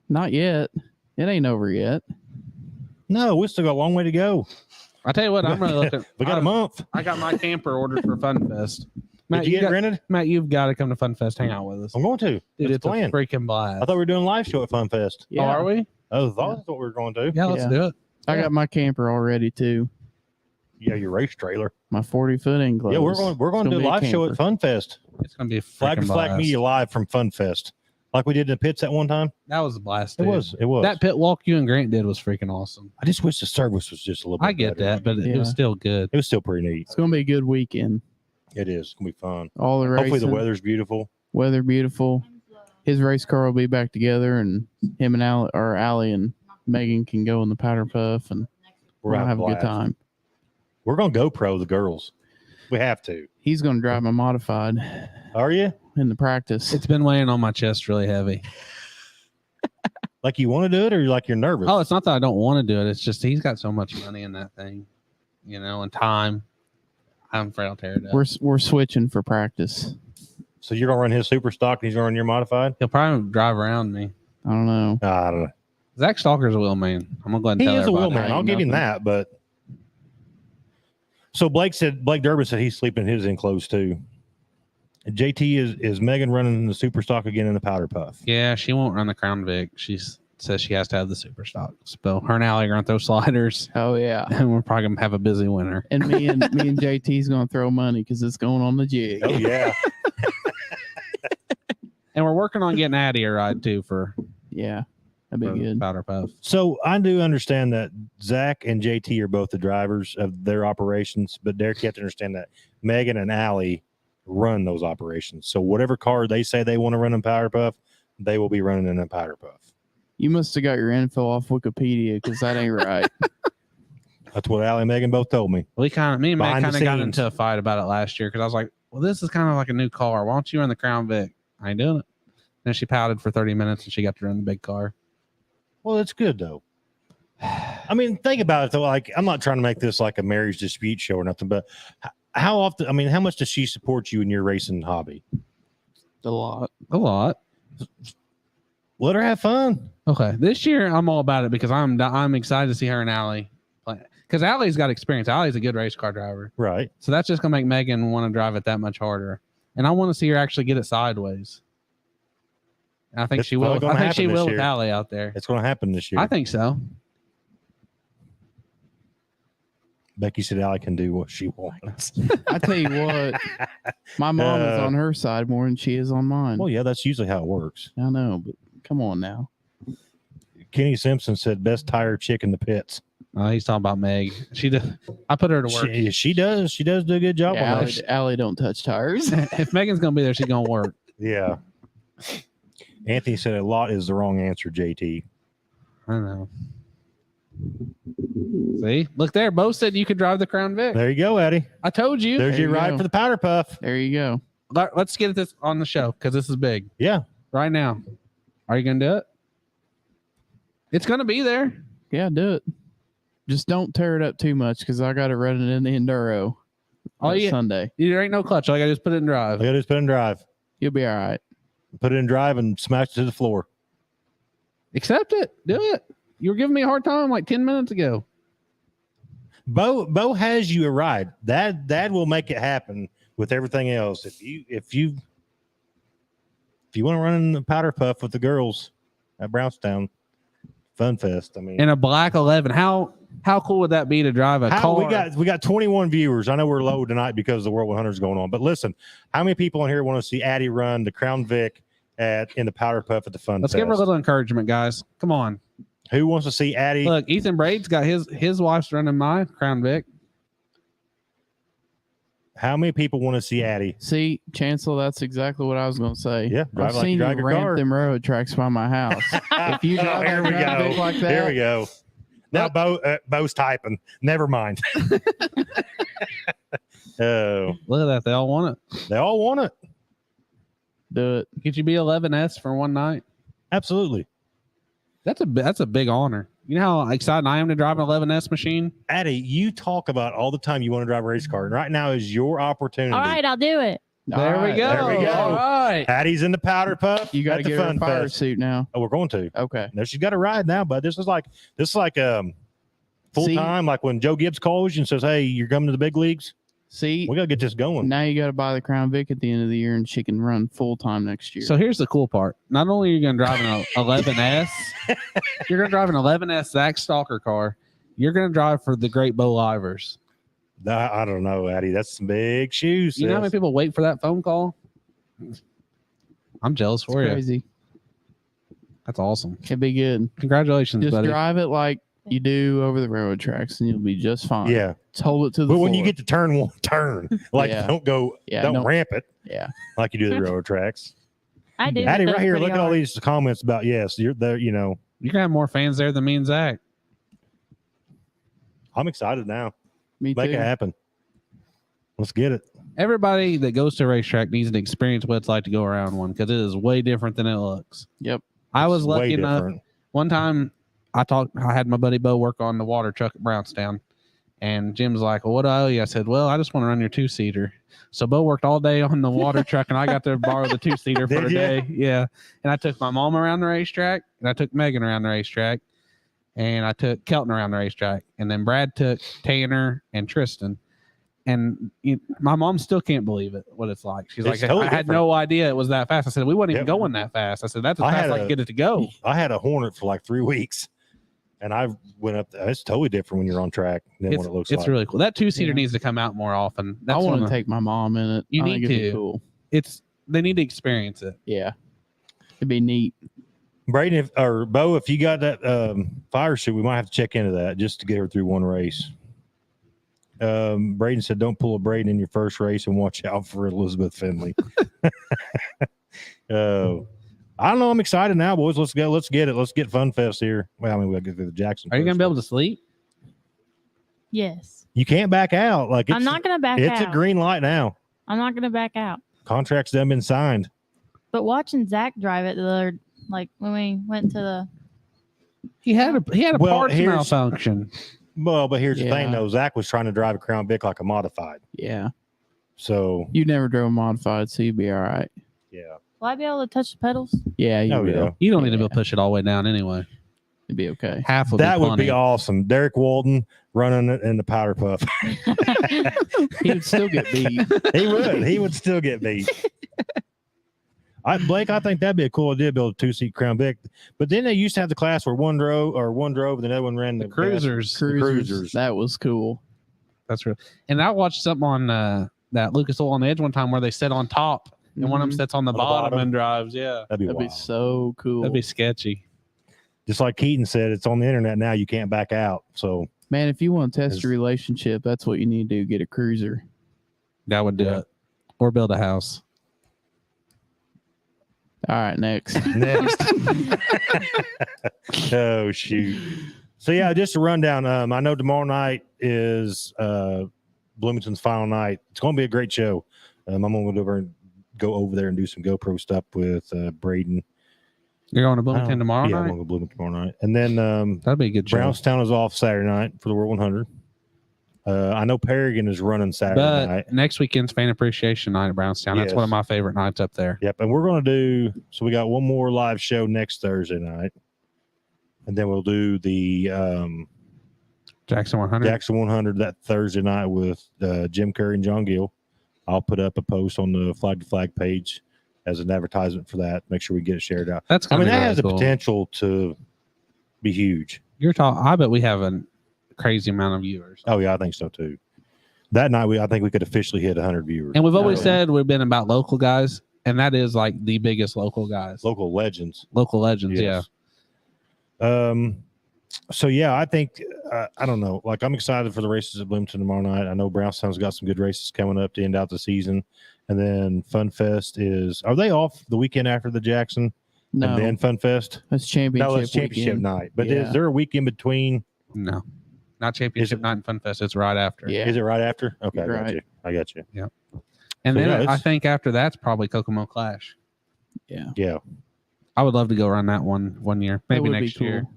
Not yet. It ain't over yet. No, we still got a long way to go. I tell you what, I'm really looking. We got a month. I got my camper ordered for Fun Fest. Did you get rented? Matt, you've got to come to Fun Fest, hang out with us. I'm going to. Dude, It's it's a planned. freaking blast. I thought we were doing a live show at Fun Fest. Oh, are we? Oh, that's what we were going to. Yeah, let's Yeah. do it. I got my camper already too. Yeah, your race trailer. My 40-foot enclosed. Yeah, we're going to do a be a live show camper. at Fun Fest. It's gonna be a Flag freaking to Flag blast. Media live from Fun Fest, like we did in the pits at one time. That was a blast. It dude. was. It was. That pit walk you and Grant did was freaking awesome. I just wish the service was just a little bit. I get better. that, but it Yeah. was still good. It was still pretty neat. It's gonna be a good weekend. It is. It's gonna be fun. All the racing. Hopefully the weather's beautiful. Weather beautiful. His race car will be back together, and him and Allie and Megan can go in the powder puff, and we'll having have a good blast. time. We're gonna GoPro the girls. We have to. He's gonna drive my modified Are you? in the practice. It's been weighing on my chest really heavy. Like you want to do it, or like you're nervous? Oh, it's not that I don't want to do it. It's just he's got so much money in that thing, and time. I'm afraid I'll tear it up. We're switching for practice. So you're gonna run his super stock, and he's gonna run your modified? He'll probably drive around me. I don't know. I don't know. Zach Stalker's a wheel man. I'm gonna go ahead and He tell is a wheel everybody. man. I'll give him that. But so Blake Durbin said he's sleeping in his enclosed too. And JT is Megan running the super stock again in the powder puff. Yeah, she won't run the Crown Vic. She says she has to have the super stock. So her and Allie are gonna throw sliders, Oh yeah. and we're probably gonna have a busy winter. And me and JT's gonna throw money because it's going on the jig. Oh yeah. And we're working on getting Addie a ride too for Yeah, that'd be good. powder puff. So I do understand that Zach and JT are both the drivers of their operations, but Derek, you have to understand that Megan and Allie run those operations. So whatever car they say they want to run in powder puff, they will be running in a powder puff. You must have got your info off Wikipedia because that ain't right. That's what Allie and Megan both told me. Me and Meg Behind the kind of got scenes. into a fight about it last year because I was like, well, this is kind of like a new car. Why don't you run the Crown Vic? I ain't doing it. Then she pouted for 30 minutes and she got to run the big car. Well, it's good though. I mean, think about it though. Like, I'm not trying to make this like a marriage dispute show or nothing, but how often? I mean, how much does she support you in your racing hobby? A lot. A lot. Let her have fun. Okay. This year I'm all about it because I'm excited to see her and Allie play. Because Allie's got experience. Allie's a good race car driver. Right. So that's just gonna make Megan want to drive it that much harder. And I want to see her actually get it sideways. And I think It's she will. probably gonna I think happen she this will year. with Allie out there. It's going to happen this year. I think so. Becky said Allie can do what she wants. I tell you what, my mom is on her side more than she is on mine. Well, yeah, that's usually how it works. I know, but come on now. Kenny Simpson said best tire chick in the pits. He's talking about Meg. I put her to work. She does. She does do a good job on that. Allie don't touch tires. If Megan's gonna be there, she's gonna work. Yeah. Anthony said a lot is the wrong answer, JT. I know. See, look there. Bo said you could drive the Crown Vic. There you go, Eddie. I told you. There's your ride for the powder puff. There you go. Let's get this on the show because this is big. Yeah. Right now. Are you gonna do it? It's gonna be there. Yeah, do it. Just don't tear it up too much because I got it running in the enduro. Sunday. There ain't no clutch. All I gotta do is put it in drive. I gotta just put it in drive. You'll be all right. Put it in drive and smash it to the floor. Accept it. Do it. You were giving me a hard time like 10 minutes ago. Bo has you a ride. That will make it happen with everything else. If you want to run in the powder puff with the girls at Brownstown Fun Fest, I mean, in a black 11, how cool would that be to drive a car? We got 21 viewers. I know we're low tonight because the World 100 is going on, but listen, how many people in here want to see Addie run the Crown Vic in the powder puff at the Fun Let's Fest? give her a little encouragement, guys. Come on. Who wants to see Addie? Look, Ethan Braid's got his wife's running my Crown Vic. How many people want to see Addie? See, Chancellor, that's exactly what I was going to say. Yeah, I've seen you ramp them railroad tracks by my house. If you drive here we go. Like that, here we go. Now Bo's typing. Never mind. Oh, look at that! They all want it. They all want it. Do it. Could you be 11S for one night? Absolutely. That's a big honor. You know how excited I am to drive an 11S machine? Addie, you talk about all the time you want to drive a race car, and right now is your opportunity. All right, I'll do it. There we go. There we go. All right. Addie's in the powder puff. You got to get her a fire suit now. Oh, we're going to. Okay. No, she's got to ride now, but this is like full time. Like when Joe Gibbs calls you and says, "Hey, you're coming to the big leagues." See, we got to get this going. Now you got to buy the Crown Vic at the end of the year, and she can run full time next year. So here's the cool part. Not only are you going to drive an 11S, you're going to drive an 11S Zach Stalker car. You're going to drive for the great Bo Livers. I don't know, Addie. That's some big shoes. You know how many people wait for that phone call? I'm jealous for you. Crazy. That's awesome. It'd be good. Congratulations, just buddy. Drive it like you do over the railroad tracks, and you'll be just fine. Yeah. Just hold it to the But floor. when you get to turn one, turn. Like, don't ramp it. Yeah. Like you do the railroad tracks. I do. Addie, right here, look at all these comments about, yes, you're there, you know. You're going to have more fans there than me and Zach. I'm excited now. Me Make too. it happen. Let's get it. Everybody that goes to a racetrack needs to experience what it's like to go around one because it is way different than it looks. Yep. I was lucky way enough. different. One time I had my buddy Bo work on the water truck at Brownstown. And Jim's like, well, what do I owe you? I said, well, I just want to run your 2-seater. So Bo worked all day on the water truck, and I got to borrow the 2-seater for a day. Yeah. And I took my mom around the racetrack, and I took Megan around the racetrack, and I took Kelton around the racetrack. And then Brad took Tanner and Tristan. And my mom still can't believe it, what it's like. She's like, totally I had no idea it was that fast. I said, we weren't even going that fast. I said, that's as fast as I can get it to go. I had a Hornet for like 3 weeks. And I went up. It's totally different when you're on track than what it looks like. It's really cool. That 2-seater needs to come out more often. I want to take my mom in it. You need to. Be cool. They need to experience it. Yeah, it'd be neat. Braden or Bo, if you got that fire suit, we might have to check into that just to get her through one race. Braden said, "Don't pull a Braden in your first race and watch out for Elizabeth Finley." I don't know. I'm excited now, boys. Let's go. Let's get it. Let's get Fun Fest here. Well, I mean, we'll get through the Jackson. Are you going to be able to sleep? Yes. You can't back out. Like I'm not going to back out. It's a green light now. I'm not going to back out. Contracts done been signed. But watching Zach drive it like when we went to the, he had a parts malfunction. Well, but here's the thing, though. Zach was trying to drive a Crown Vic like a modified. Yeah. So you never drove a modified, so you'd be all right. Yeah. Will I be able to touch the pedals? Yeah, you will. Yeah. You don't need to be able to push it all the way down anyway. It'd be okay. Half of that would be awesome. Derek Walton running it in the powder puff. He would still get beat. He would still get beat. Blake, I think that'd be a cool idea to build a 2-seat Crown Vic. But then they used to have the class where one drove and the other one ran the cruisers. Cruisers. That was cool. That's real. And I watched something on that Lucas Oil on the Edge one time where they sit on top and one of them sits on the bottom and drives. Yeah. That'd be so cool. That'd be sketchy. Just like Keaton said, it's on the internet now. You can't back out. So, man, if you want to test your relationship, that's what you need to do. Get a cruiser. That would do it. Or build a house. All right, next. Oh, shoot. So, yeah, just a rundown. I know tomorrow night is Bloomington's final night. It's going to be a great show. I'm going to go over there and do some GoPro stuff with Braden. You're going to Bloomington tomorrow yeah, night? I'm going to go Bloomington tomorrow night. And then that'd be a good show. Brownstown is off Saturday night for the World 100. I know Paragon is running Saturday night. Next weekend's Fan Appreciation Night at Brownstown. That's one of my favorite nights up there. Yep. And we're going to do, so we got one more live show next Thursday night. And then we'll do the Jackson 100. Jackson 100 that Thursday night with Jim Curry and John Gill. I'll put up a post on the Flag to Flag page as an advertisement for that. Make sure we get it shared out. That has the potential to be huge. I bet we have a crazy amount of viewers. Oh yeah, I think so too. That night I think we could officially hit 100 viewers. And we've always said we've been about local guys, and that is like the biggest local guys. Local legends. Yes. Yeah. So yeah, I think I don't know. Like I'm excited for the races at Bloomington tomorrow night. I know Brownstown's got some good races coming up to end out the season. And then Fun Fest are they off the weekend after the Jackson? No. And then Fun Fest? That's championship. No, that's championship weekend. night. But is there a week in between? No. Not championship night and Fun Fest. It's right after. Yeah. Is it right after? Okay, I got you. Yeah. And then I think after that's probably Kokomo Clash. Yeah. Yeah. I would love to go run that one year. Maybe next year. Cool.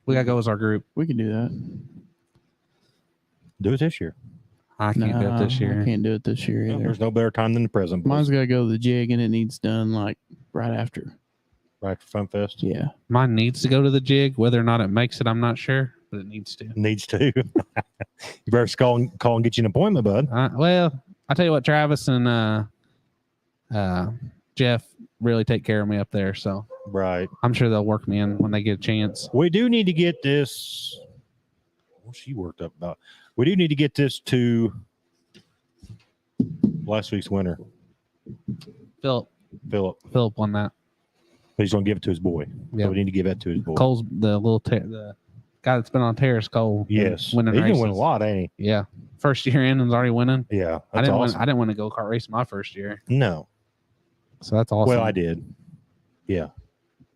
We got to go as our group. We can do that. Do it this year. I can't do it this year. I can't do it this year either. There's no better time than the present. Boys. Mine's got to go to the jig, and it needs done like right after. Right for Fun Fest? Yeah. Mine needs to go to the jig. Whether or not it makes it, I'm not sure, but it needs to. Needs to. You better call and get you an appointment, bud. Well, I tell you what, Travis and Jeff really take care of me up there, so right. I'm sure they'll work me in when they get a chance. We do need to get this. What's she worked up about? We do need to get this to last week's winner. Philip won that. He's going to give it to his boy. Yeah. So we need to give that to his boy. Cole's the guy that's been on Terrace. Cole. Yes. Winning He's races. going to win a lot, ain't he? Yeah. First year in and already winning. Yeah. I didn't awesome. win a go-kart race my first year. No. So that's awesome. Well, I did. Yeah.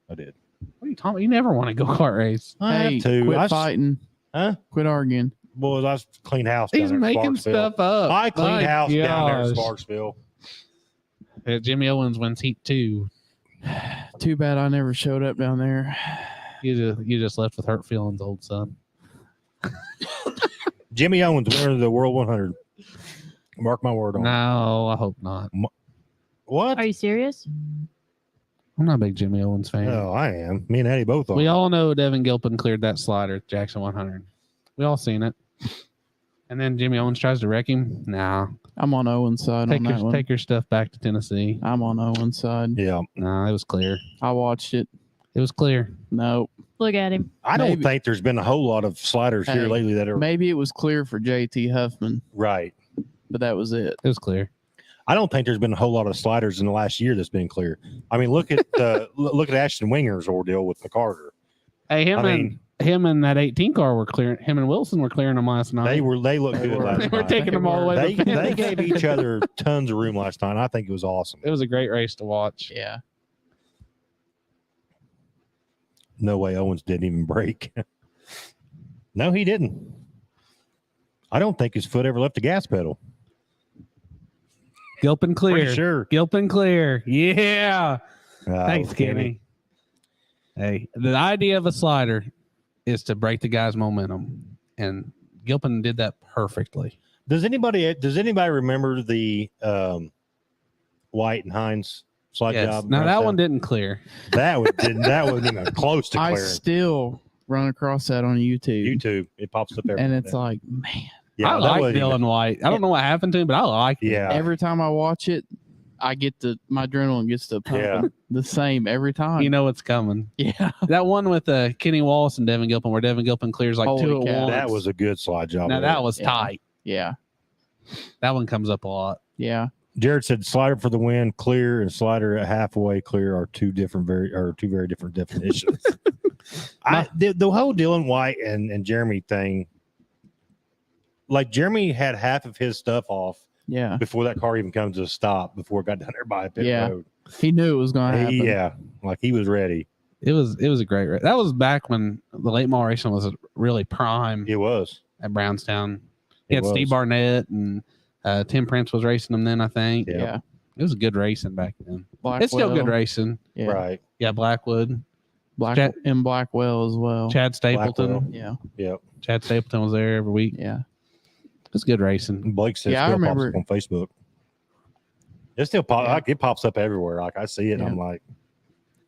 I did. What are you talking about? You never won a go-kart race. I have to. Quit fighting. Huh? Quit arguing. Boys, I clean house. He's down there at making Sparksville. stuff up. I clean house down there at gosh. Sparksville. Jimmy Owens wins heat 2. Too bad I never showed up down there. You just left with hurt feelings, old son. Jimmy Owens, winner of the World 100. Mark my word on it. No, I hope not. What? Are you serious? I'm not a big Jimmy Owens fan. No, I am. Me and Eddie both are. We all know Devin Gilpin cleared that slider at Jackson 100. We all seen it. And then Jimmy Owens tries to wreck him. Nah. I'm on Owen's side on that one. Take your stuff back to Tennessee. I'm on Owen's side. Yeah. Nah, it was clear. I watched it. It was clear. Nope. Look at him. I don't think there's been a whole lot of sliders here lately that are Maybe it was clear for JT Huffman, right. but that was it. It was clear. I don't think there's been a whole lot of sliders in the last year that's been clear. I mean, look at look at Ashton Winger's ordeal with McCarter. Hey, him and that 18 car were clearing. Him and Wilson were clearing them last night. They looked good last night. They were taking them all the way. They gave each other tons of room last night. I think it was awesome. It was a great race to watch. Yeah. No way Owens didn't even break. No, he didn't. I don't think his foot ever left the gas pedal. Gilpin clear. Pretty sure. Gilpin clear. Yeah. Thanks, Kenny. Hey, the idea of a slider is to break the guy's momentum, and Gilpin did that perfectly. Does anybody remember the White and Hines slide job? Now that one didn't clear. That wasn't even close to clearing. I still run across that on YouTube. It pops up every and it's like, man. Yeah, I like Dylan White. I don't know what happened to him, but I like him. Yeah. Every time I watch it, my adrenaline gets to pumping the same every time. You know what's coming. Yeah. That one with Kenny Wallace and Devin Gilpin, where Devin Gilpin clears like Holy 2 at cow. once. That was a good slide job. Now that was tight. Yeah. That one comes up a lot. Yeah. Jared said slider for the win, clear, and slider at halfway clear are two very different definitions. The whole Dylan White and Jeremy thing, like Jeremy had half of his stuff off before that car even comes to a stop, before it got down there by a pit road. He knew it was going to happen. Yeah, like he was ready. It was a great race. That was back when the late model racing was really prime. It was at Brownstown. He had Steve Barnett and Tim Prince was racing them then, I think. Yeah. It was good racing back then. Blackwell. It's still good racing. Yeah. Right. Yeah, Blackwood. And Blackwell as well. Chad Stapleton. Blackwell. Yeah. Yep. Chad Stapleton was there every week. Yeah. It was good racing. Blake says I remember pops up on Facebook. It still it pops up everywhere. Like I see it, and I'm like,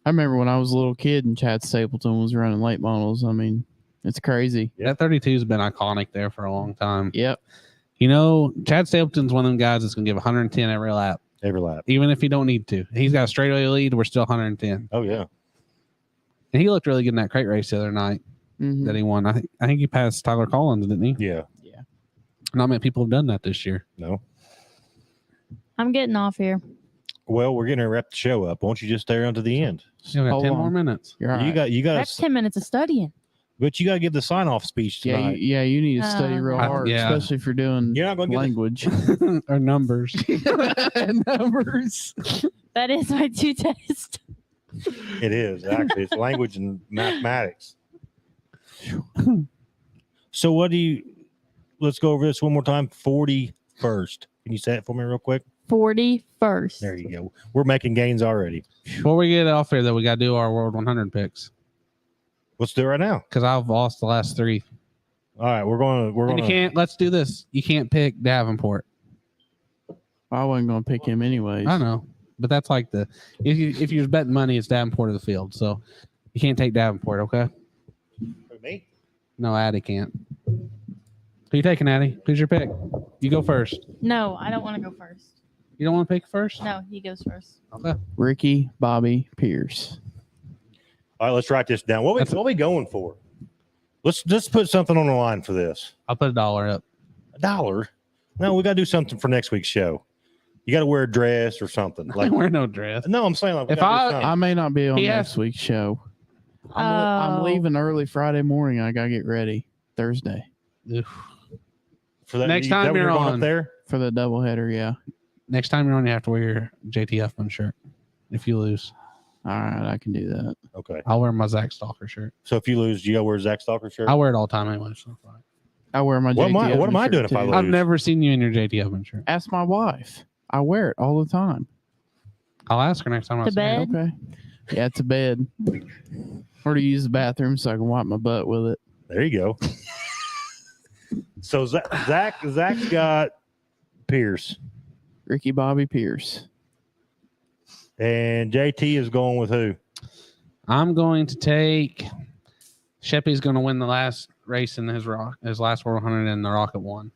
I remember when I was a little kid and Chad Stapleton was running late models. I mean, it's crazy. That 32 has been iconic there for a long time. Yep. You know, Chad Stapleton's one of them guys that's going to give 110 every lap. Every lap. Even if he don't need to. He's got a straightaway lead. We're still 110. Oh, yeah. And he looked really good in that crate race the other night that he won. I think he passed Tyler Collins, didn't he? Yeah. Yeah. Not many people have done that this year. No. I'm getting off here. Well, we're going to wrap the show up. Won't you just stay around to the end? You got 10 more minutes. You're right. You got That's 10 minutes of studying. But you got to give the sign-off speech tonight. You need to study real hard, especially if you're doing language or numbers. Numbers. That is my 2 test. It is, actually. It's language and mathematics. So let's go over this one more time. 41st. Can you say it for me real quick? 41st. There you go. We're making gains already. Before we get off here, though, we got to do our World 100 picks. Let's do it right now. Because I've lost the last 3. All right, we're going. Let's do this. You can't pick Davenport. I wasn't going to pick him anyways. I know, but that's like if you're betting money, it's Davenport of the field. So you can't take Davenport, okay? Me? No, Addie can't. Who you taking, Addie? Who's your pick? You go first. No, I don't want to go first. You don't want to pick first? No, he goes first. Okay. Ricky Bobby Pierce. All right, let's write this down. What are we going for? Let's put something on the line for this. I'll put $1 up. $1? No, we got to do something for next week's show. You got to wear a dress or something. I wear no dress. No, I'm saying if I may not be on next week's show. I'm leaving early Friday morning. I got to get ready Thursday. For that, next time you're on up there for the doubleheader, yeah. Next time you're on, you have to wear your JT Huffman shirt if you lose. All right, I can do that. Okay. I'll wear my Zach Stalker shirt. So if you lose, you got to wear a Zach Stalker shirt? I wear it all the time anyway. So I wear my JT What am I doing if I lose? I've never seen you in your JT Huffman shirt. Ask my wife. I wear it all the time. I'll ask her next time I see her. Okay. Yeah, to bed. Or to use the bathroom so I can wipe my butt with it. There you go. So Zach's got Pierce. Ricky Bobby Pierce. And JT is going with who? I'm going to take Sheppy's going to win the last race in his last World 100 in the Rocket 1.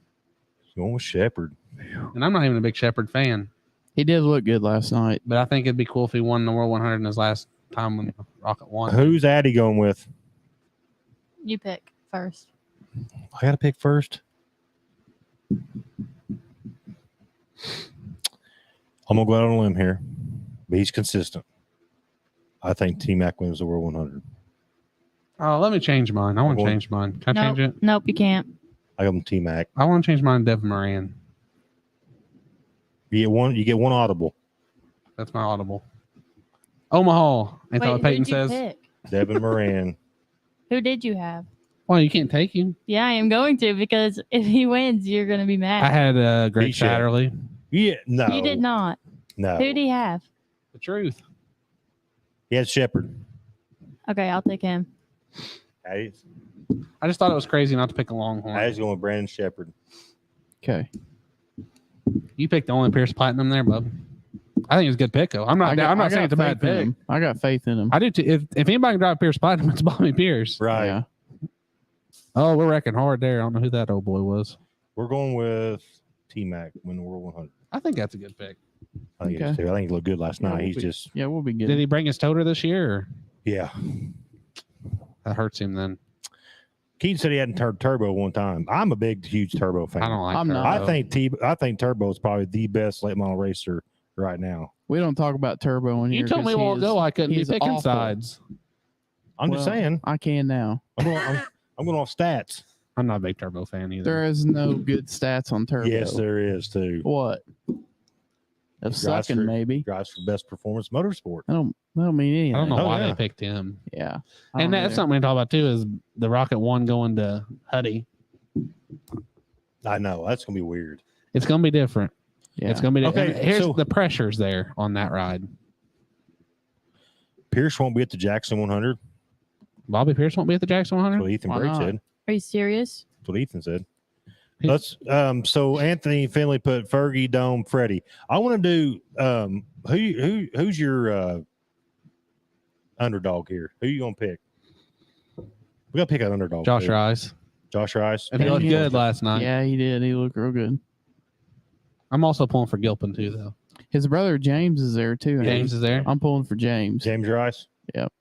He's going with Shepherd. And I'm not even a big Shepherd fan. He did look good last night. But I think it'd be cool if he won the World 100 in his last time when Rocket 1. Who's Addie going with? You pick first. I got to pick first. I'm going to go out on a limb here. But he's consistent. I think T-Mac wins the World 100. Oh, let me change mine. I want to change mine. Can I change it? Nope, you can't. I got him T-Mac. I want to change mine to Devin Moran. You get one audible. That's my audible. Omaha. Ain't that what Peyton says? Pick? Devin Moran. Who did you have? Well, you can't take him. Yeah, I am going to, because if he wins, you're going to be mad. I had Greg Satterley. Yeah, no. You did not. No. Who did he have? The truth. He had Shepherd. Okay, I'll take him. I just thought it was crazy not to pick a Longhorn. I was going with Brandon Shepherd. Okay. You picked the only Pierce Platinum there, bub. I think it's a good pick, though. I'm not saying it's a bad pick. I got faith in him. I do too. If anybody can drive Pierce Platinum, it's Bobby Pierce. Right. Yeah. Oh, we're wrecking hard there. I don't know who that old boy was. We're going with T-Mac win the World 100. I think that's a good pick. I think he looked good last night. We'll be good. Did he bring his toter this year? Or? Yeah. That hurts him then. Keaton said he hadn't turned turbo one time. I'm a huge turbo fan. I don't like I'm turbo. not. I think turbo is probably the best late model racer right now. We don't talk about turbo in here. You told me a while ago I couldn't be picking awful. sides. I'm just saying. I can now. I'm going off stats. I'm not a big turbo fan either. There is no good stats on turbo. Yes, there is too. What? Of sucking, maybe. Drives for best performance motorsport. I don't mean anything. I don't know why they picked him. Yeah. And that's something we talk about too is the Rocket 1 going to Huddy. I know. That's going to be weird. It's going to be different. Yeah. It's going to be Okay, different. Here's the pressures there on that ride. Pierce won't be at the Jackson 100. Bobby Pierce won't be at the Jackson 100? That's what Ethan Brake said. Are you serious? That's what Ethan said. Let's so Anthony Finley put Fergie, Dome, Freddie. I want to do who's your underdog here? Who you gonna pick? We gotta pick an underdog. Josh Rice. Josh Rice. And he looked good last night. Yeah, he did. He looked real good. I'm also pulling for Gilpin too, though. His brother James is there too. James is there. I'm pulling for James. James Rice. Yep.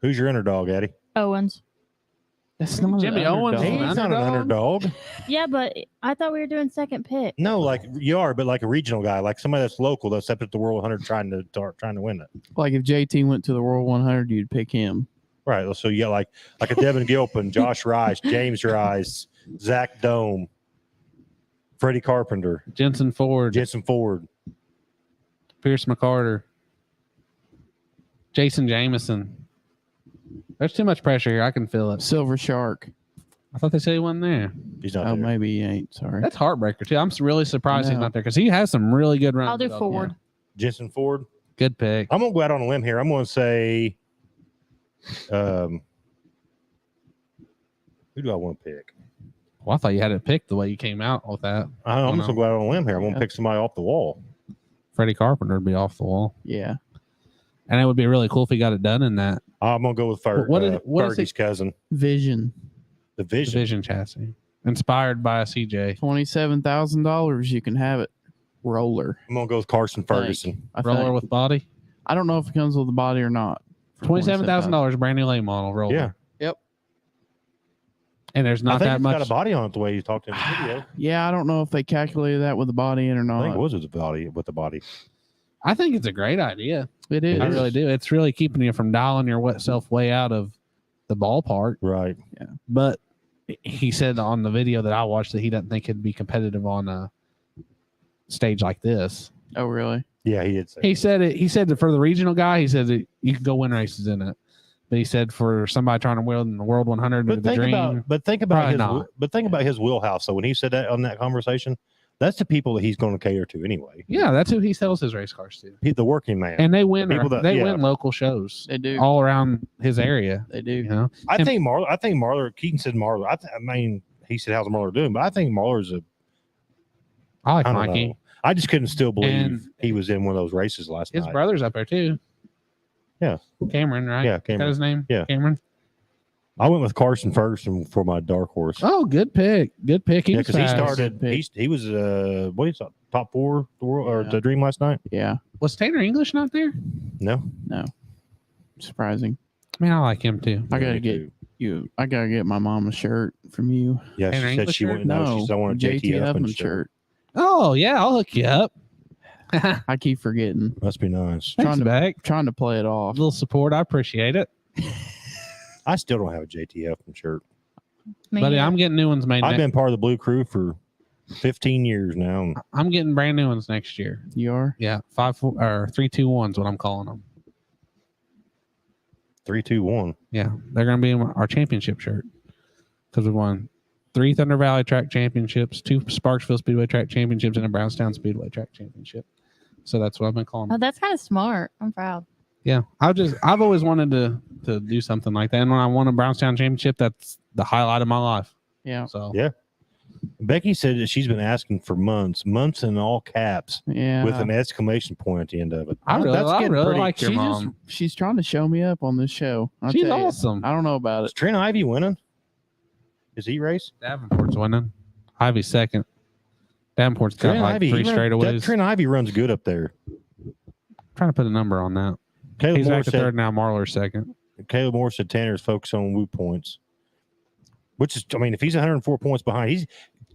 Who's your underdog, Eddie? Owens. That's not Jimmy an Owens. underdog. He's not an underdog. Yeah, but I thought we were doing second pick. No, like you are, but like a regional guy, like somebody that's local that's up at the World 100 trying to win it. Like if JT went to the World 100, you'd pick him. Right. So you got like a Devin Gilpin, Josh Rice, James Rice, Zach Dome, Freddie Carpenter, Jensen Ford, Pierce McCarter, Jason Jameson. There's too much pressure here. I can feel it. Silver Shark. I thought they said he wasn't there. He's not Oh, there. maybe he ain't. Sorry. That's heartbreaker too. I'm really surprised he's No. not there because he has some really good runs. I'll do Ford. Jensen Ford. Good pick. I'm gonna go out on a limb here. I'm gonna say, who do I want to pick? Well, I thought you had it picked the way you came out with that. I'm just gonna go out on a limb here. I'm gonna pick somebody off the wall. Freddie Carpenter would be off the wall, Yeah. and it would be really cool if he got it done in that I'm gonna go with What is Fergie's cousin, Vision. the Vision. Vision chassis, inspired by a CJ. $27,000. You can have it. Roller. I'm gonna go with Carson Ferguson. I Roller think. with body. I don't know if it comes with the body or not. for $27,000, brand new late model roller. Yeah. Yep. And there's I not think that it's much. got a body on it the way you talked in the video. Yeah, I don't know if they calculated that with the body in or I not. think it was with the body. I think it's a great idea. It is. I really do. It's really keeping you from dialing yourself way out of the ballpark. Right. But he said on the video that I watched that he doesn't think it'd be competitive on a stage like this. Oh, really? Yeah, he did say. He said it. He said that for the regional guy, he said that you could go win races in it. But he said for somebody trying to win the World 100 But the think dream, about probably not. his wheelhouse. So when he said that on that conversation, that's the people that he's going to cater to anyway. yeah, that's who he sells his race cars to. He's the working man. And they win. The people that- They yeah. win local shows They do. all around his area. They do. You know, I think Marler. Keaton said Marler. I mean, he said how's Marler doing, but I think Marler's I like I don't Mikey. know. I just couldn't still believe And he was in one of those races last His night. brother's up there too. Yeah. Cameron, right? Yeah, Is Cameron. that his name? Yeah. Cameron. I went with Carson Ferguson for my dark horse. Oh, good pick. Good pick. Yeah, was because he fast. started. He was what is top 4 the world or Yeah. the Dream last night? Yeah. Was Tanner English not there? No, Surprising. I mean, I like him too. I gotta get you. I gotta get my mom a shirt from you. Yeah, Tanner she said English she shirt? wouldn't. No, she said I want a JT Huffman shirt. Oh yeah, I'll hook you up. I keep forgetting. Must be nice. Thanks, back. Trying to play it A off. little support. I appreciate it. I still don't have a JT Huffman shirt. Buddy, I'm getting new ones made. I've been part of the Blue Crew for 15 years now. I'm getting brand new ones next year. You are? Yeah, 5 or 3 2 1's what I'm calling them. 3, 2, 1. Yeah, they're going to be in our championship shirt because we won 3 Thunder Valley Track Championships, 2 Sparksville Speedway Track Championships, and a Brownstown Speedway Track Championship. So that's what I've been calling Oh, them. that's kind of smart. I'm proud. Yeah, I've always wanted to do something like that. And when I won a Brownstown Championship, that's the highlight of my life. Yeah. So Yeah. Becky said that she's been asking for months in all caps Yeah. with an exclamation point at the end of it. I really pretty- like your mom. She's trying to show me up on this show. I'll She's tell you. awesome. I don't know about Is it. Trent Ivy winning? Is he race? Davenport's winning. Ivy second. Davenport's got Trent like Ivy, three straightaways. Trent Ivy runs good up there. Trying to put a number on that. Caleb He's Moore back to said, third now. Marler's second. Caleb Moore said Tanner's focused on Woo points, which is, I mean, if he's 104 points behind,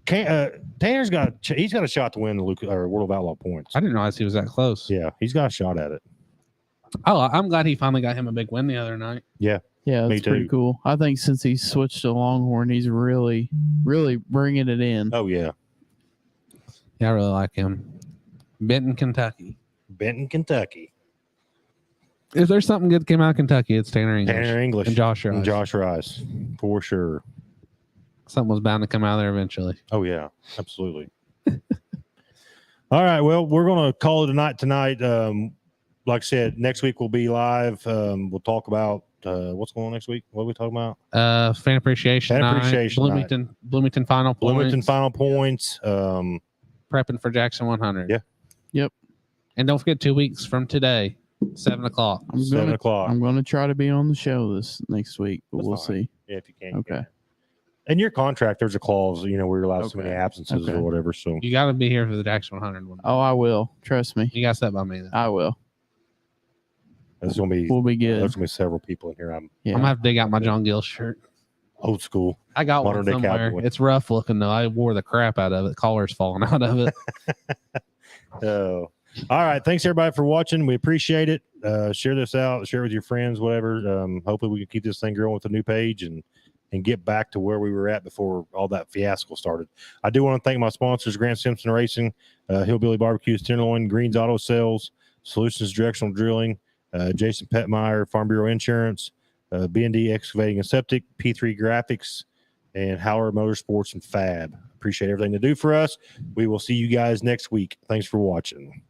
Tanner's got a shot to win the World of Outlaw points. I didn't realize he was that close. Yeah, he's got a shot at it. Oh, I'm glad he finally got him a big win the other night. Yeah, that's pretty cool. I think since he's switched to Longhorn, he's really, really bringing it in. Oh, yeah. Yeah, I really like him. Benton, Kentucky. If there's something good that came out of Kentucky, it's Tanner English. And Josh Rice. Josh Rice, for sure. Something was bound to come out of there eventually. Oh, yeah, absolutely. All right, well, we're going to call it a night tonight. Like I said, next week we'll be live. We'll talk about what's going on next week. What are we talking about? Fan appreciation night. Bloomington final points. Bloomington final points. Prepping for Jackson 100. Yeah. Yep. And don't forget 2 weeks from today, 7 o'clock. 7 o'clock. I'm going to try to be on the show this next week, but we'll see. Yeah, if you can. Okay. In your contract, there's a clause, where you're allowed so many absences or whatever. So you got to be here for the Jackson 100 one. Oh, I will. Trust me. You got set by me then. I will. There's going to be. We'll be good. There's going to be several people in here. I'm going to have to dig out my John Gill shirt. Old school. I got one somewhere. It's rough looking though. I wore the crap out of it. Collar's falling out of it. Oh. All right. Thanks everybody for watching. We appreciate it. Share this out. Share it with your friends, whatever. Hopefully we can keep this thing growing with a new page and get back to where we were at before all that fiasco started. I do want to thank my sponsors, Grant Simpson Racing, Hillbilly Barbecues, Tenderloin, Greens Auto Sales, Solutions Directional Drilling, Jason Petmeyer, Farm Bureau Insurance, B&D Excavating and Septic, P3 Graphics, and Howard Motorsports and Fab. Appreciate everything they do for us. We will see you guys next week. Thanks for watching.